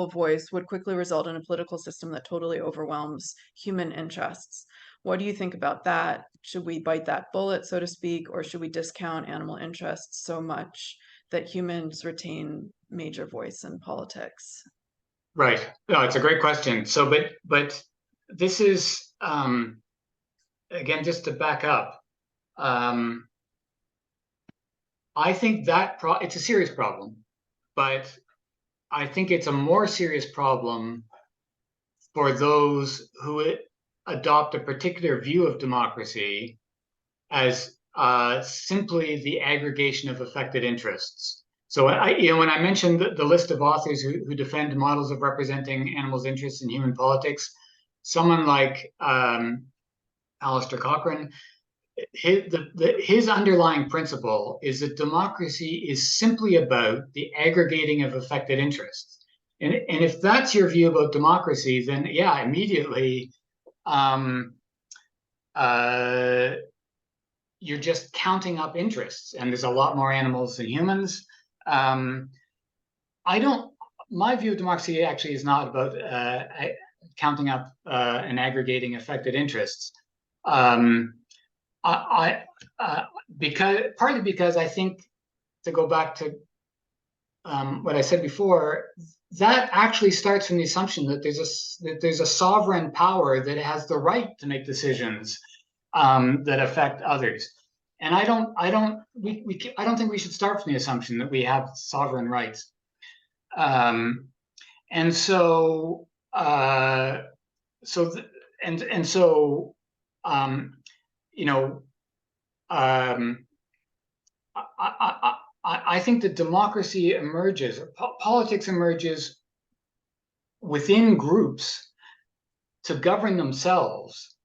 voice would quickly result in a political system that totally overwhelms human interests. What do you think about that? Should we bite that bullet, so to speak, or should we discount animal interests so much that humans retain major voice in politics? Right. No, it's a great question. So, but this is again, just to back up. I think that it's a serious problem, but I think it's a more serious problem for those who adopt a particular view of democracy as simply the aggregation of affected interests. So when I mentioned the list of authors who defend models of representing animals' interests in human politics, someone like Alistair Cochrane, his underlying principle is that democracy is simply about the aggregating of affected interests. And if that's your view about democracy, then yeah, immediately you're just counting up interests, and there's a lot more animals than humans. My view of democracy actually is not about counting up and aggregating affected interests. Partly because I think, to go back to what I said before, that actually starts from the assumption that there's a sovereign power that has the right to make decisions that affect others. And I don't think we should start from the assumption that we have sovereign rights. And so you know, I think that democracy emerges, or politics emerges within groups to govern themselves.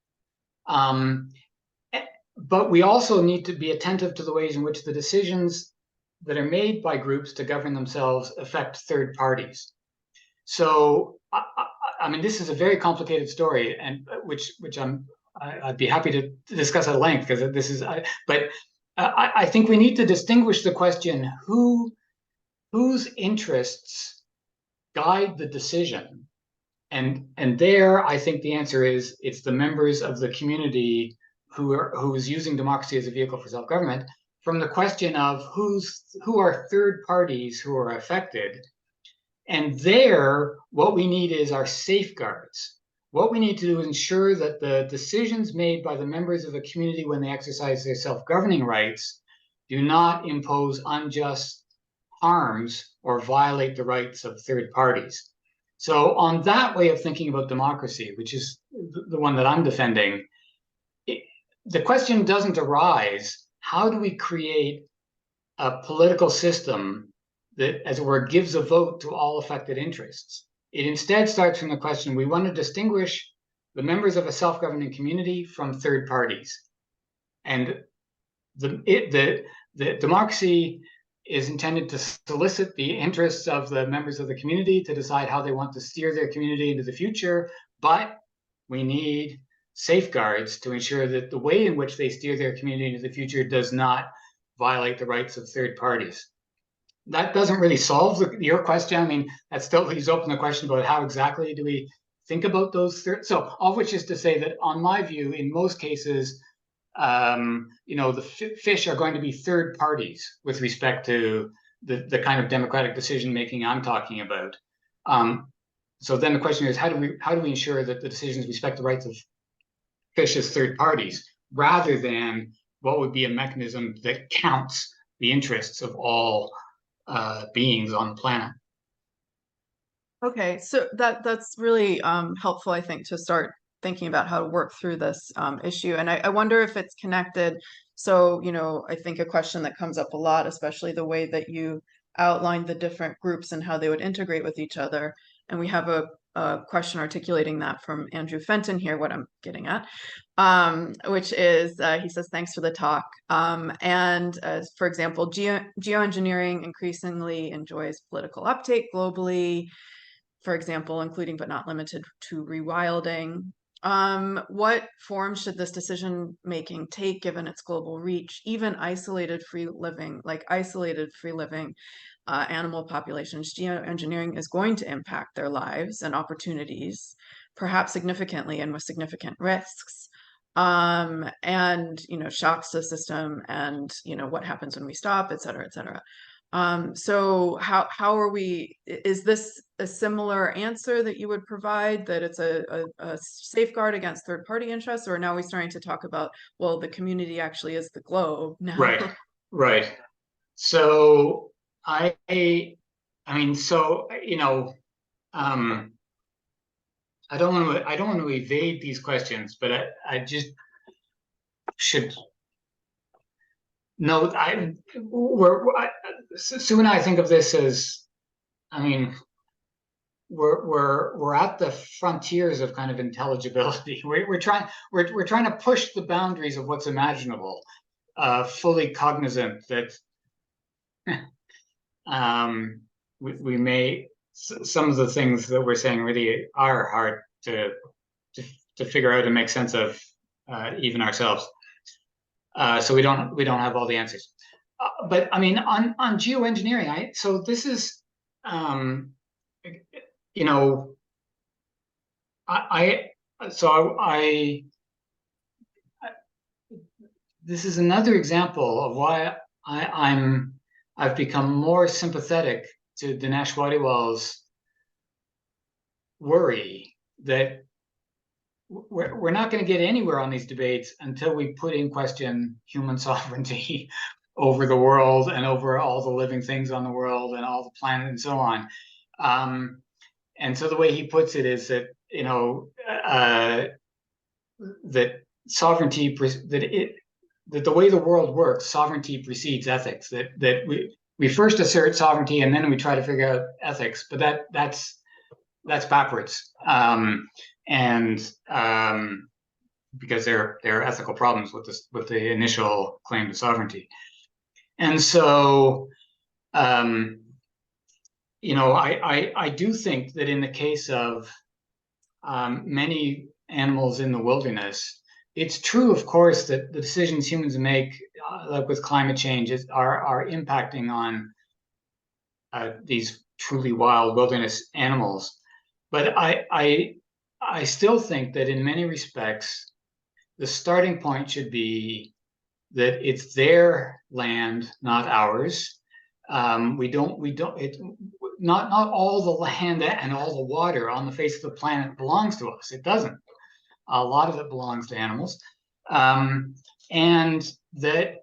But we also need to be attentive to the ways in which the decisions that are made by groups to govern themselves affect third parties. So, I mean, this is a very complicated story, and which I'd be happy to discuss at length, because this is. But I think we need to distinguish the question: whose interests guide the decision, and there I think the answer is it's the members of the community who is using democracy as a vehicle for self-government. From the question of who are third parties who are affected. And there, what we need is our safeguards. What we need to do is ensure that the decisions made by the members of a community when they exercise their self-governing rights do not impose unjust harms or violate the rights of third parties. So on that way of thinking about democracy, which is the one that I'm defending, the question doesn't arise, how do we create a political system that, as it were, gives a vote to all affected interests? It instead starts from the question, we want to distinguish the members of a self-governing community from third parties. And the democracy is intended to solicit the interests of the members of the community to decide how they want to steer their community into the future, but we need safeguards to ensure that the way in which they steer their community into the future does not violate the rights of third parties. That doesn't really solve your question. I mean, that still leaves open the question about how exactly do we think about those so all of which is to say that, on my view, in most cases, the fish are going to be third parties with respect to the kind of democratic decision making I'm talking about. So then the question is, how do we ensure that the decisions respect the rights of fish as third parties, rather than what would be a mechanism that counts the interests of all beings on the planet? Okay, so that's really helpful, I think, to start thinking about how to work through this issue. And I wonder if it's connected. So, I think a question that comes up a lot, especially the way that you outlined the different groups and how they would integrate with each other. And we have a question articulating that from Andrew Fenton here, what I'm getting at, which is, he says, thanks for the talk. For example, geoengineering increasingly enjoys political uptake globally, for example, including but not limited to rewilding. What form should this decision making take given its global reach? Even isolated free living animal populations, geoengineering is going to impact their lives and opportunities, perhaps significantly and with significant risks. Shocks to the system, and what happens when we stop, et cetera, et cetera. So how are we, is this a similar answer that you would provide, that it's a safeguard against third party interests, or now we're starting to talk about, well, the community actually is the globe now? Right. So I don't want to evade these questions, but I just should note, Sue and I think of this as, we're at the frontiers of kind of intelligibility. We're trying to push the boundaries of what's imaginable, fully cognizant that we may, some of the things that we're saying really are hard to figure out and make sense of, even ourselves. So we don't have all the answers. But I mean, on geoengineering, so this is, This is another example of why I've become more sympathetic to Dinesh Wadiwal's worry that we're not going to get anywhere on these debates until we put in question human sovereignty over the world and over all the living things on the world and all the planet and so on. And so the way he puts it is that, that sovereignty, that the way the world works, sovereignty precedes ethics. That we first assert sovereignty and then we try to figure out ethics, but that's backwards. Because there are ethical problems with the initial claim to sovereignty. And so, I do think that in the case of many animals in the wilderness, it's true, of course, that the decisions humans make, like with climate change, are impacting on these truly wild wilderness animals. But I still think that in many respects, the starting point should be that it's their land, not ours. Not all the land and all the water on the face of the planet belongs to us. It doesn't. A lot of it belongs to animals, and that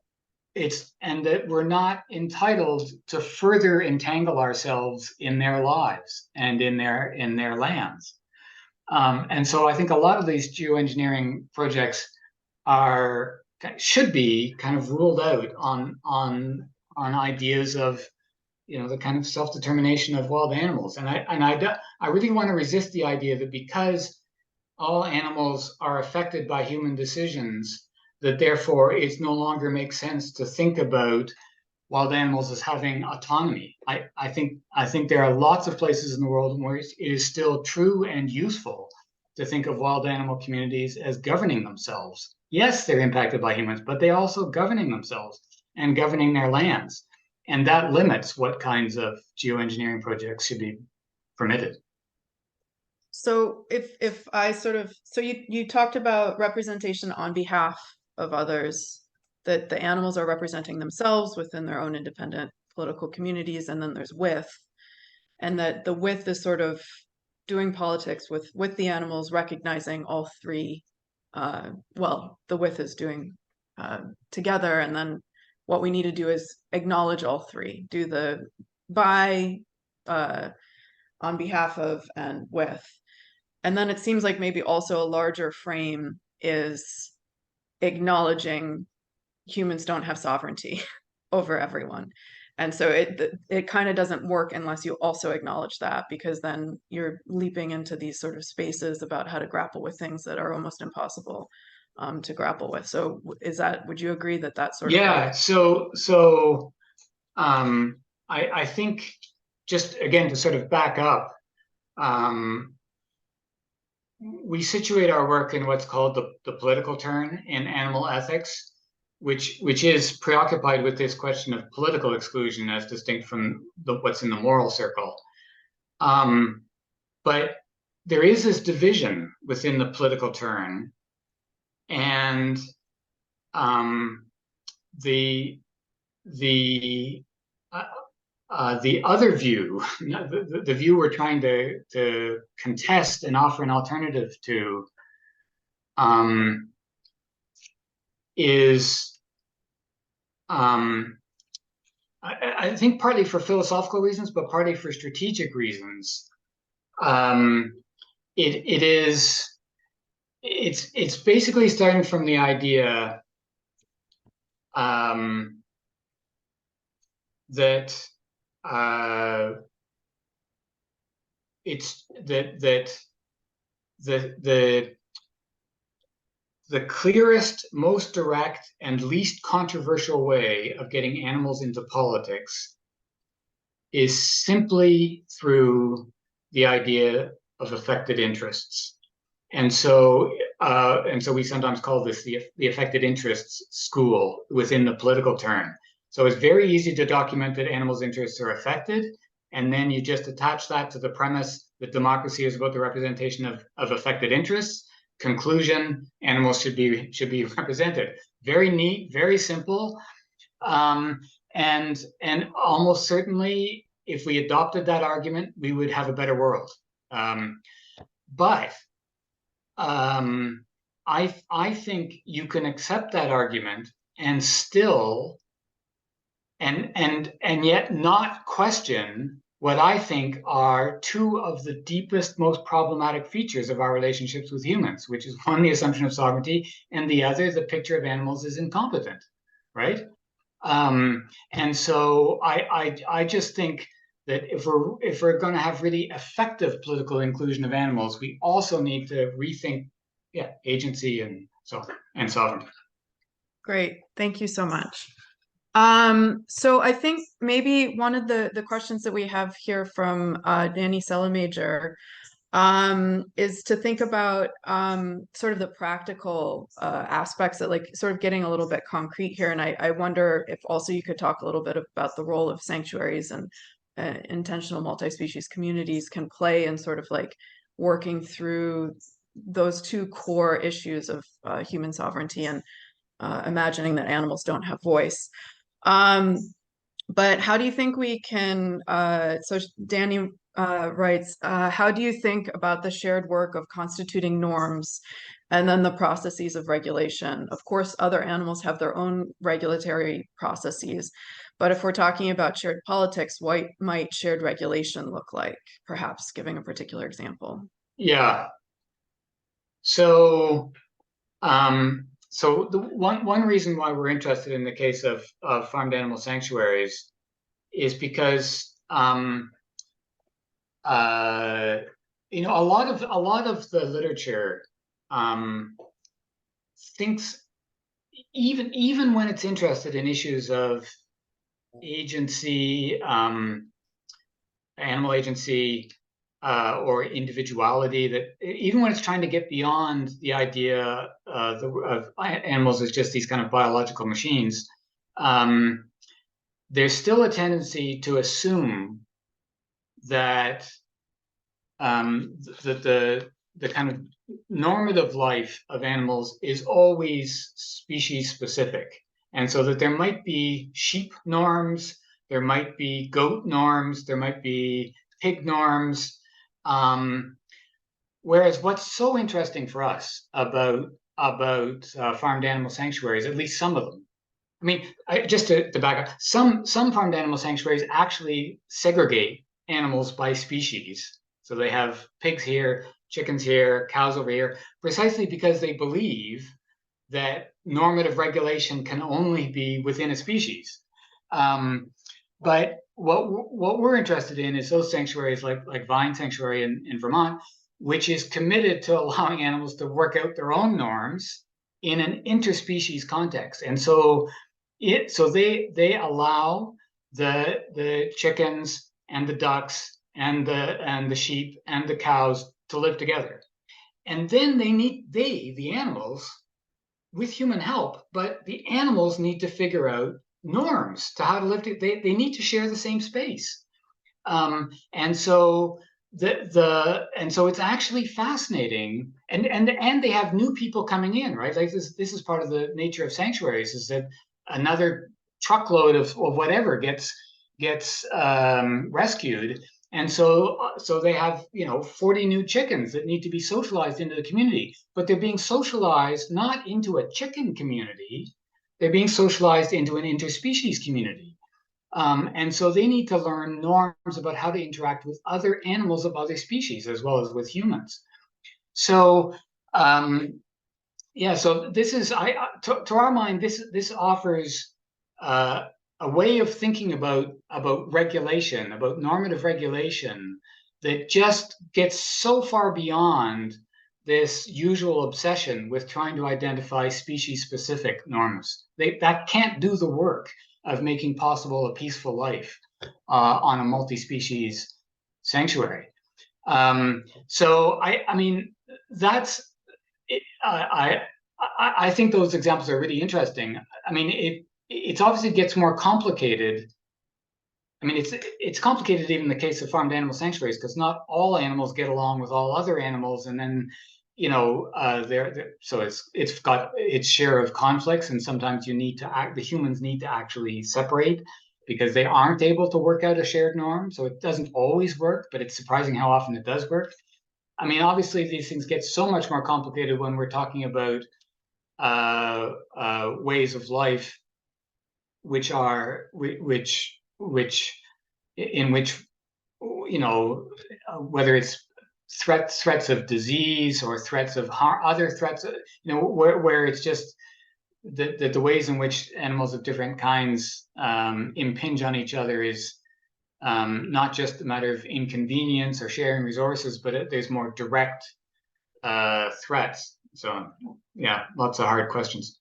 we're not entitled to further entangle ourselves in their lives and in their lands. And so I think a lot of these geoengineering projects should be kind of ruled out on ideas of the kind of self-determination of wild animals. And I really want to resist the idea that because all animals are affected by human decisions, that therefore it no longer makes sense to think about wild animals as having autonomy. I think there are lots of places in the world where it is still true and useful to think of wild animal communities as governing themselves. Yes, they're impacted by humans, but they're also governing themselves and governing their lands. And that limits what kinds of geoengineering projects should be permitted. So if I so you talked about representation on behalf of others, that the animals are representing themselves within their own independent political communities, and then there's with, and that the with is sort of doing politics with the animals, recognizing all three. The with is doing together, and then what we need to do is acknowledge all three, do the by, on behalf of, and with. And then it seems like maybe also a larger frame is acknowledging humans don't have sovereignty over everyone. And so it kind of doesn't work unless you also acknowledge that, because then you're leaping into these sort of spaces about how to grapple with things that are almost impossible to grapple with. So would you agree that that's sort of like... So I think, just again to sort of back up, we situate our work in what's called the political turn in animal ethics, which is preoccupied with this question of political exclusion as distinct from what's in the moral circle. But there is this division within the political turn, and the other view, the view we're trying to contest and offer an alternative to, is, I think partly for philosophical reasons, but partly for strategic reasons. It's basically starting from the idea that the clearest, most direct, and least controversial way of getting animals into politics is simply through the idea of affected interests. And so we sometimes call this the affected interests school within the political turn. So it's very easy to document that animals' interests are affected, and then you just attach that to the premise that democracy is about the representation of affected interests. Conclusion: animals should be represented. Very neat, very simple, and almost certainly, if we adopted that argument, we would have a better world. But I think you can accept that argument and still and yet not question what I think are two of the deepest, most problematic features of our relationships with humans, which is one, the assumption of sovereignty, and the other, the picture of animals as incompetent, right? And so I just think that if we're going to have really effective political inclusion of animals, we also need to rethink, agency and sovereignty. Great, thank you so much. So I think maybe one of the questions that we have here from Danny Sellemajor is to think about sort of the practical aspects that, like, sort of getting a little bit concrete here. And I wonder if also you could talk a little bit about the role of sanctuaries and intentional multi-species communities can play in sort of like working through those two core issues of human sovereignty and imagining that animals don't have voice. But how do you think we can, so Danny writes, how do you think about the shared work of constituting norms and then the processes of regulation? Of course, other animals have their own regulatory processes, but if we're talking about shared politics, what might shared regulation look like? Perhaps giving a particular example. Yeah. So, so the one reason why we're interested in the case of farmed animal sanctuaries is because a lot of the literature thinks, even when it's interested in issues of agency, animal agency, or individuality, that even when it's trying to get beyond the idea of animals as just these kind of biological machines, there's still a tendency to assume that the kind of normative life of animals is always species specific. And so that there might be sheep norms, there might be goat norms, there might be pig norms. Whereas what's so interesting for us about farmed animal sanctuaries, at least some of them, I mean, just to back up, some farmed animal sanctuaries actually segregate animals by species. So they have pigs here, chickens here, cows over here, precisely because they believe that normative regulation can only be within a species. But what we're interested in is those sanctuaries like Vine Sanctuary in Vermont, which is committed to allowing animals to work out their own norms in an interspecies context. And so they allow the chickens and the ducks and the sheep and the cows to live together. And then the animals, with human help, but the animals need to figure out norms to how to live. They need to share the same space, and so it's actually fascinating, and they have new people coming in, right? Like this is part of the nature of sanctuaries, is that another truckload of whatever gets rescued. And so they have 40 new chickens that need to be socialized into the community, but they're being socialized not into a chicken community, they're being socialized into an interspecies community. And so they need to learn norms about how to interact with other animals of other species as well as with humans. So so this is to our mind, this offers a way of thinking about regulation, about normative regulation, that just gets so far beyond this usual obsession with trying to identify species-specific norms. That can't do the work of making possible a peaceful life on a multi-species sanctuary. So I mean, that's it. I think those examples are really interesting. I mean, it obviously gets more complicated I me's complicated even in the case of farmed animal sanctuaries, because not all animals get along with all other animals, and then so it's got its share of conflicts, and sometimes the humans need to actually separate because they aren't able to work out a shared norm. So it doesn't always work, but it's surprising how often it does work. Obviously these things get so much more complicated when we're talking about ways of life which whether it's threats of disease or threats of other threats, where it's just the ways in which animals of different kinds impinge on each other is not just a matter of inconvenience or sharing resources, but there's more direct threats. So yeah, lots of hard questions.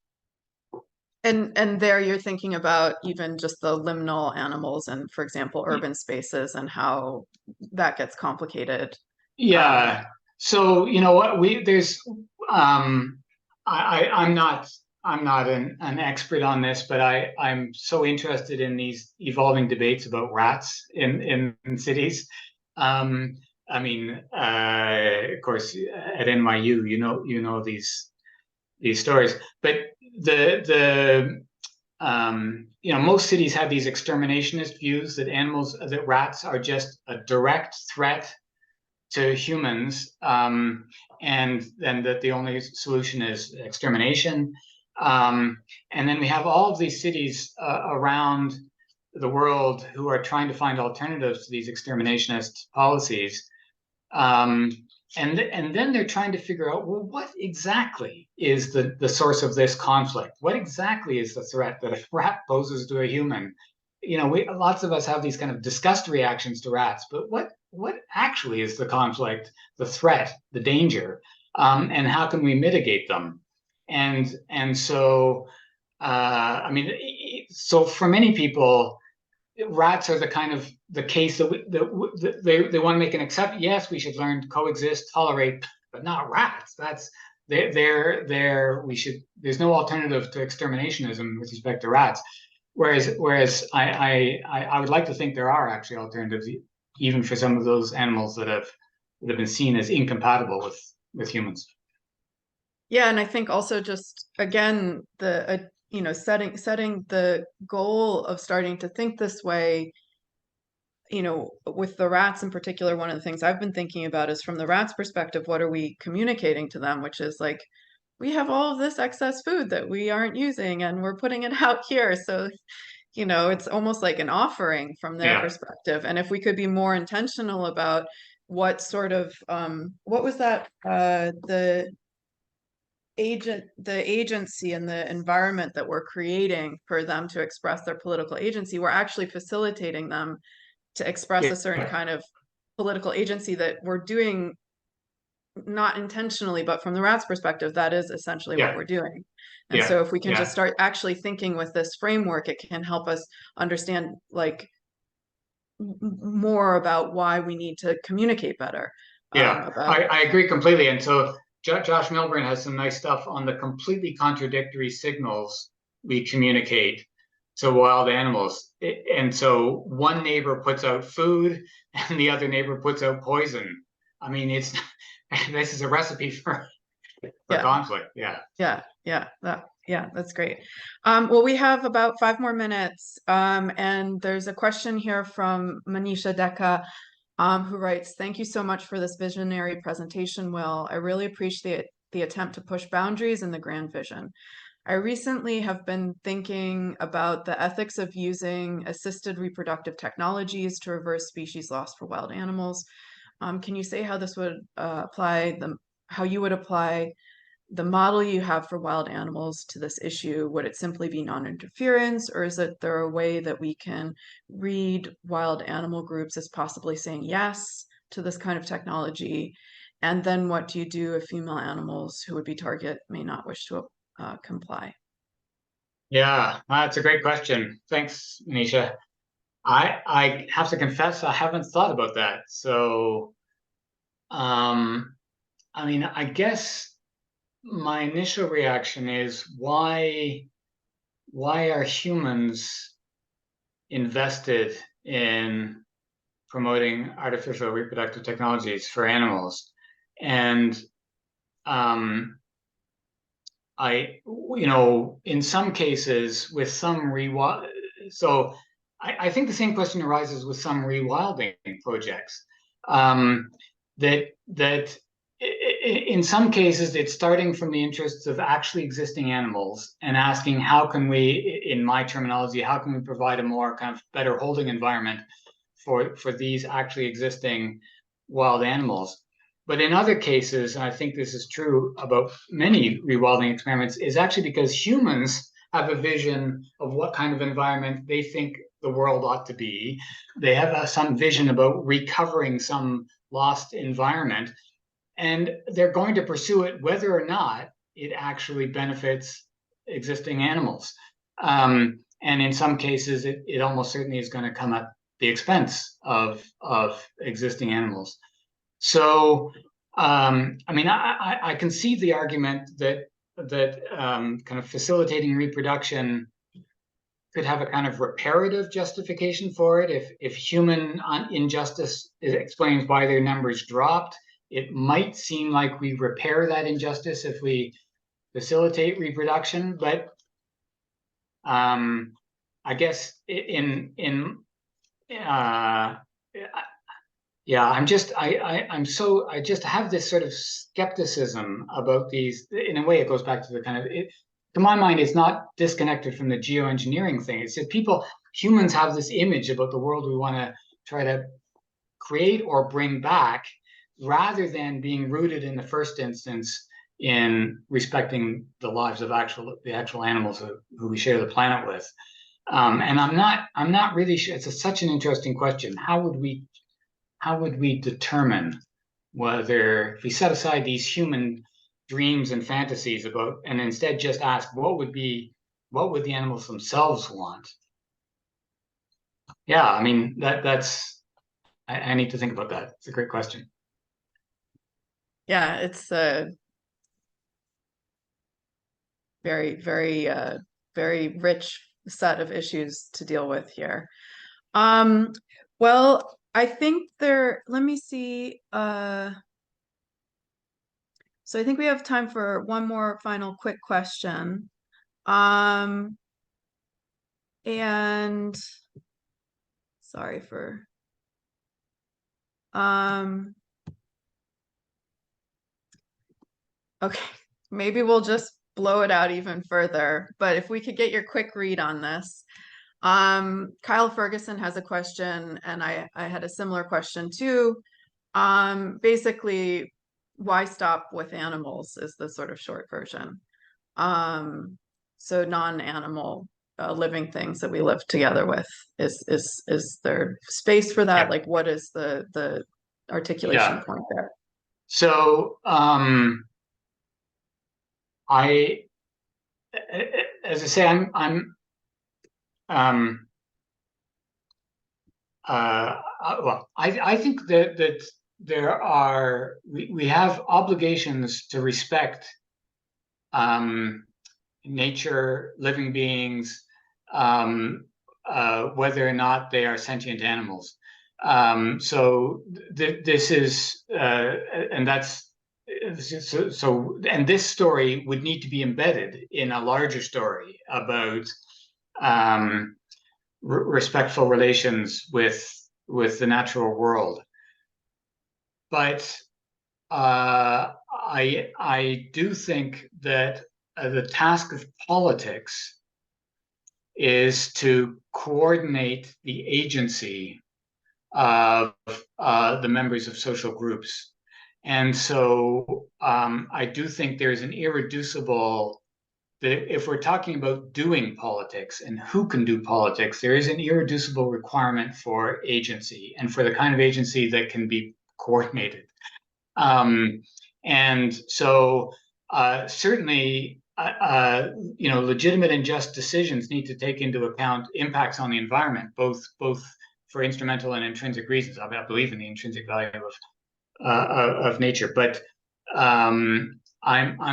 And there you're thinking about even just the liminal animals and, for example, urban spaces and how that gets complicated. Yeah. So what I'm not an expert on this, but I'm so interested in these evolving debates about rats in cities. Of course, at NYU, these stories, but most cities have these exterminationist views that rats are just a direct threat to humans, and then that the only solution is extermination. And then we have all of these cities around the world who are trying to find alternatives to these exterminationist policies. And then they're trying to figure out, well, what exactly is the source of this conflict? What exactly is the threat that a rat poses to a human? Lots of us have these kind of disgust reactions to rats, but what actually is the conflict, the threat, the danger, and how can we mitigate them? So for many people, rats are the case that they want to make an exception. Yes, we should learn to coexist, tolerate, but not rats. There's no alternative to exterminationism with respect to rats. Whereas I would like to think there are actually alternatives, even for some of those animals that have been seen as incompatible with humans. Yeah, and I think also just again setting the goal of starting to think this way, with the rats in particular, one of the things I've been thinking about is from the rats' perspective, what are we communicating to them? Which is like, we have all of this excess food that we aren't using and we're putting it out here. So, it's almost like an offering from their perspective. And if we could be more intentional about what sort of, what was that, the agency and the environment that we're creating for them to express their political agency, we're actually facilitating them to express a certain kind of political agency that we're doing not intentionally, but from the rat's perspective, that is essentially what we're doing. And so if we can just start actually thinking with this framework, it can help us understand more about why we need to communicate better. I agree completely. And so Josh Milburn has some nice stuff on the completely contradictory signals we communicate to wild animals. And so one neighbor puts out food and the other neighbor puts out poison. This is a recipe for conflict. That's great. Well, we have about 5 more minutes, and there's a question here from Manisha Dekka, who writes, "Thank you so much for this visionary presentation, Will. I really appreciate the attempt to push boundaries in the grand vision. I recently have been thinking about the ethics of using assisted reproductive technologies to reverse species loss for wild animals. Can you say how this would how you would apply the model you have for wild animals to this issue? Would it simply be non-interference, or is there a way that we can read wild animal groups as possibly saying yes to this kind of technology? And then what do you do if female animals who would be target may not wish to comply?" Yeah, that's a great question. Thanks, Manisha. I have to confess, I haven't thought about that. So, I guess my initial reaction is why are humans invested in promoting artificial reproductive technologies for animals. And in some cases with some so I think the same question arises with some rewilding projects. That in some cases it's starting from the interests of actually existing animals and asking how can we, in my terminology, how can we provide a more kind of better holding environment for these actually existing wild animals. But in other cases, and I think this is true about many rewilding experiments, is actually because humans have a vision of what kind of environment they think the world ought to be. They have some vision about recovering some lost environment, and they're going to pursue it whether or not it actually benefits existing animals. And in some cases, it almost certainly is going to come at the expense of existing animals. So, I can see the argument that kind of facilitating reproduction could have a kind of reparative justification for it. If human injustice explains why their numbers dropped, it might seem like we repair that injustice if we facilitate reproduction. But I guess I just have this sort of skepticism about these. In a way, it goes back to the kind of, to my mind, it's not disconnected from the geoengineering thing. It's that humans have this image about the world we want to try to create or bring back, rather than being rooted in the first instance in respecting the lives of the actual animals who we share the planet with. And I'm not really sure. It's such an interesting question. How would we determine whether, if we set aside these human dreams and fantasies about, and instead just ask what would the animals themselves want? Yeah, I mean, that's I need to think about that. It's a great question. Yeah, it's a very, very, very rich set of issues to deal with here. Well, I think let me see. So I think we have time for one more final quick question. And sorry for, okay, maybe we'll just blow it out even further, but if we could get your quick read on this. Kyle Ferguson has a question, and I had a similar question too. Basically, why stop with animals is the sort of short version. So non-animal living things that we live together with, is there space for that? Yeah. Like, what is the articulation point there? So as I say, I think that we have obligations to respect nature, living beings, whether or not they are sentient animals. So this is, and that's. And this story would need to be embedded in a larger story about respectful relations with the natural world. But I do think that the task of politics is to coordinate the agency of the members of social groups. And so I do think there's an irreducible, that if we're talking about doing politics and who can do politics, there is an irreducible requirement for agency, and for the kind of agency that can be coordinated. And so certainly, legitimate and just decisions need to take into account impacts on the environment, both for instrumental and intrinsic reasons. I mean, I believe in the intrinsic value of nature, but I'm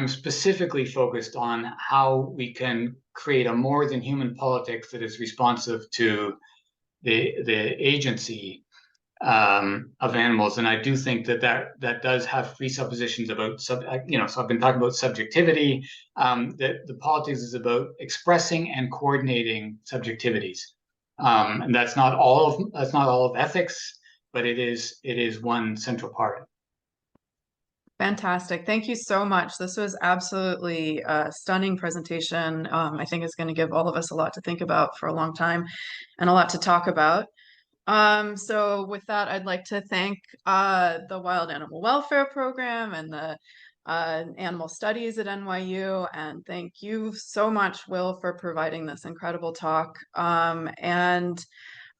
specifically focused on how we can create a more than human politics that is responsive to agency of animals. And I do think that does have presuppositions about so I've been talking about subjectivity. That the politics is about expressing and coordinating subjectivities, and that's not all of ethics, but it is one central part. Fantastic. Thank you so much. This was absolutely a stunning presentation. I think it's going to give all of us a lot to think about for a long time and a lot to talk about. So with that, I'd like to thank the Wild Animal Welfare Program and the Animal Studies at NYU. And thank you so much, Will, for providing this incredible talk. And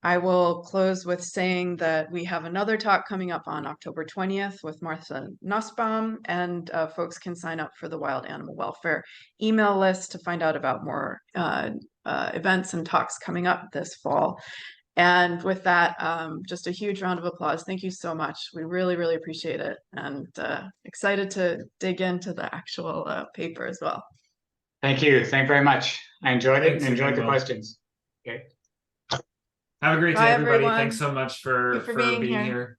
I will close with saying that we have another talk coming up on October 20th with Martha Nussbaum, and folks can sign up for the Wild Animal Welfare email list to find out about more events and talks coming up this fall. And with that, just a huge round of applause. Thank you so much. We really, really appreciate it, and excited to dig into the actual paper as well. Thank you. Thank you very much. I enjoyed it and enjoyed the questions. Okay. Have a great Bye, day, everybody. everyone. Thanks so much for Thank you for being being here. here.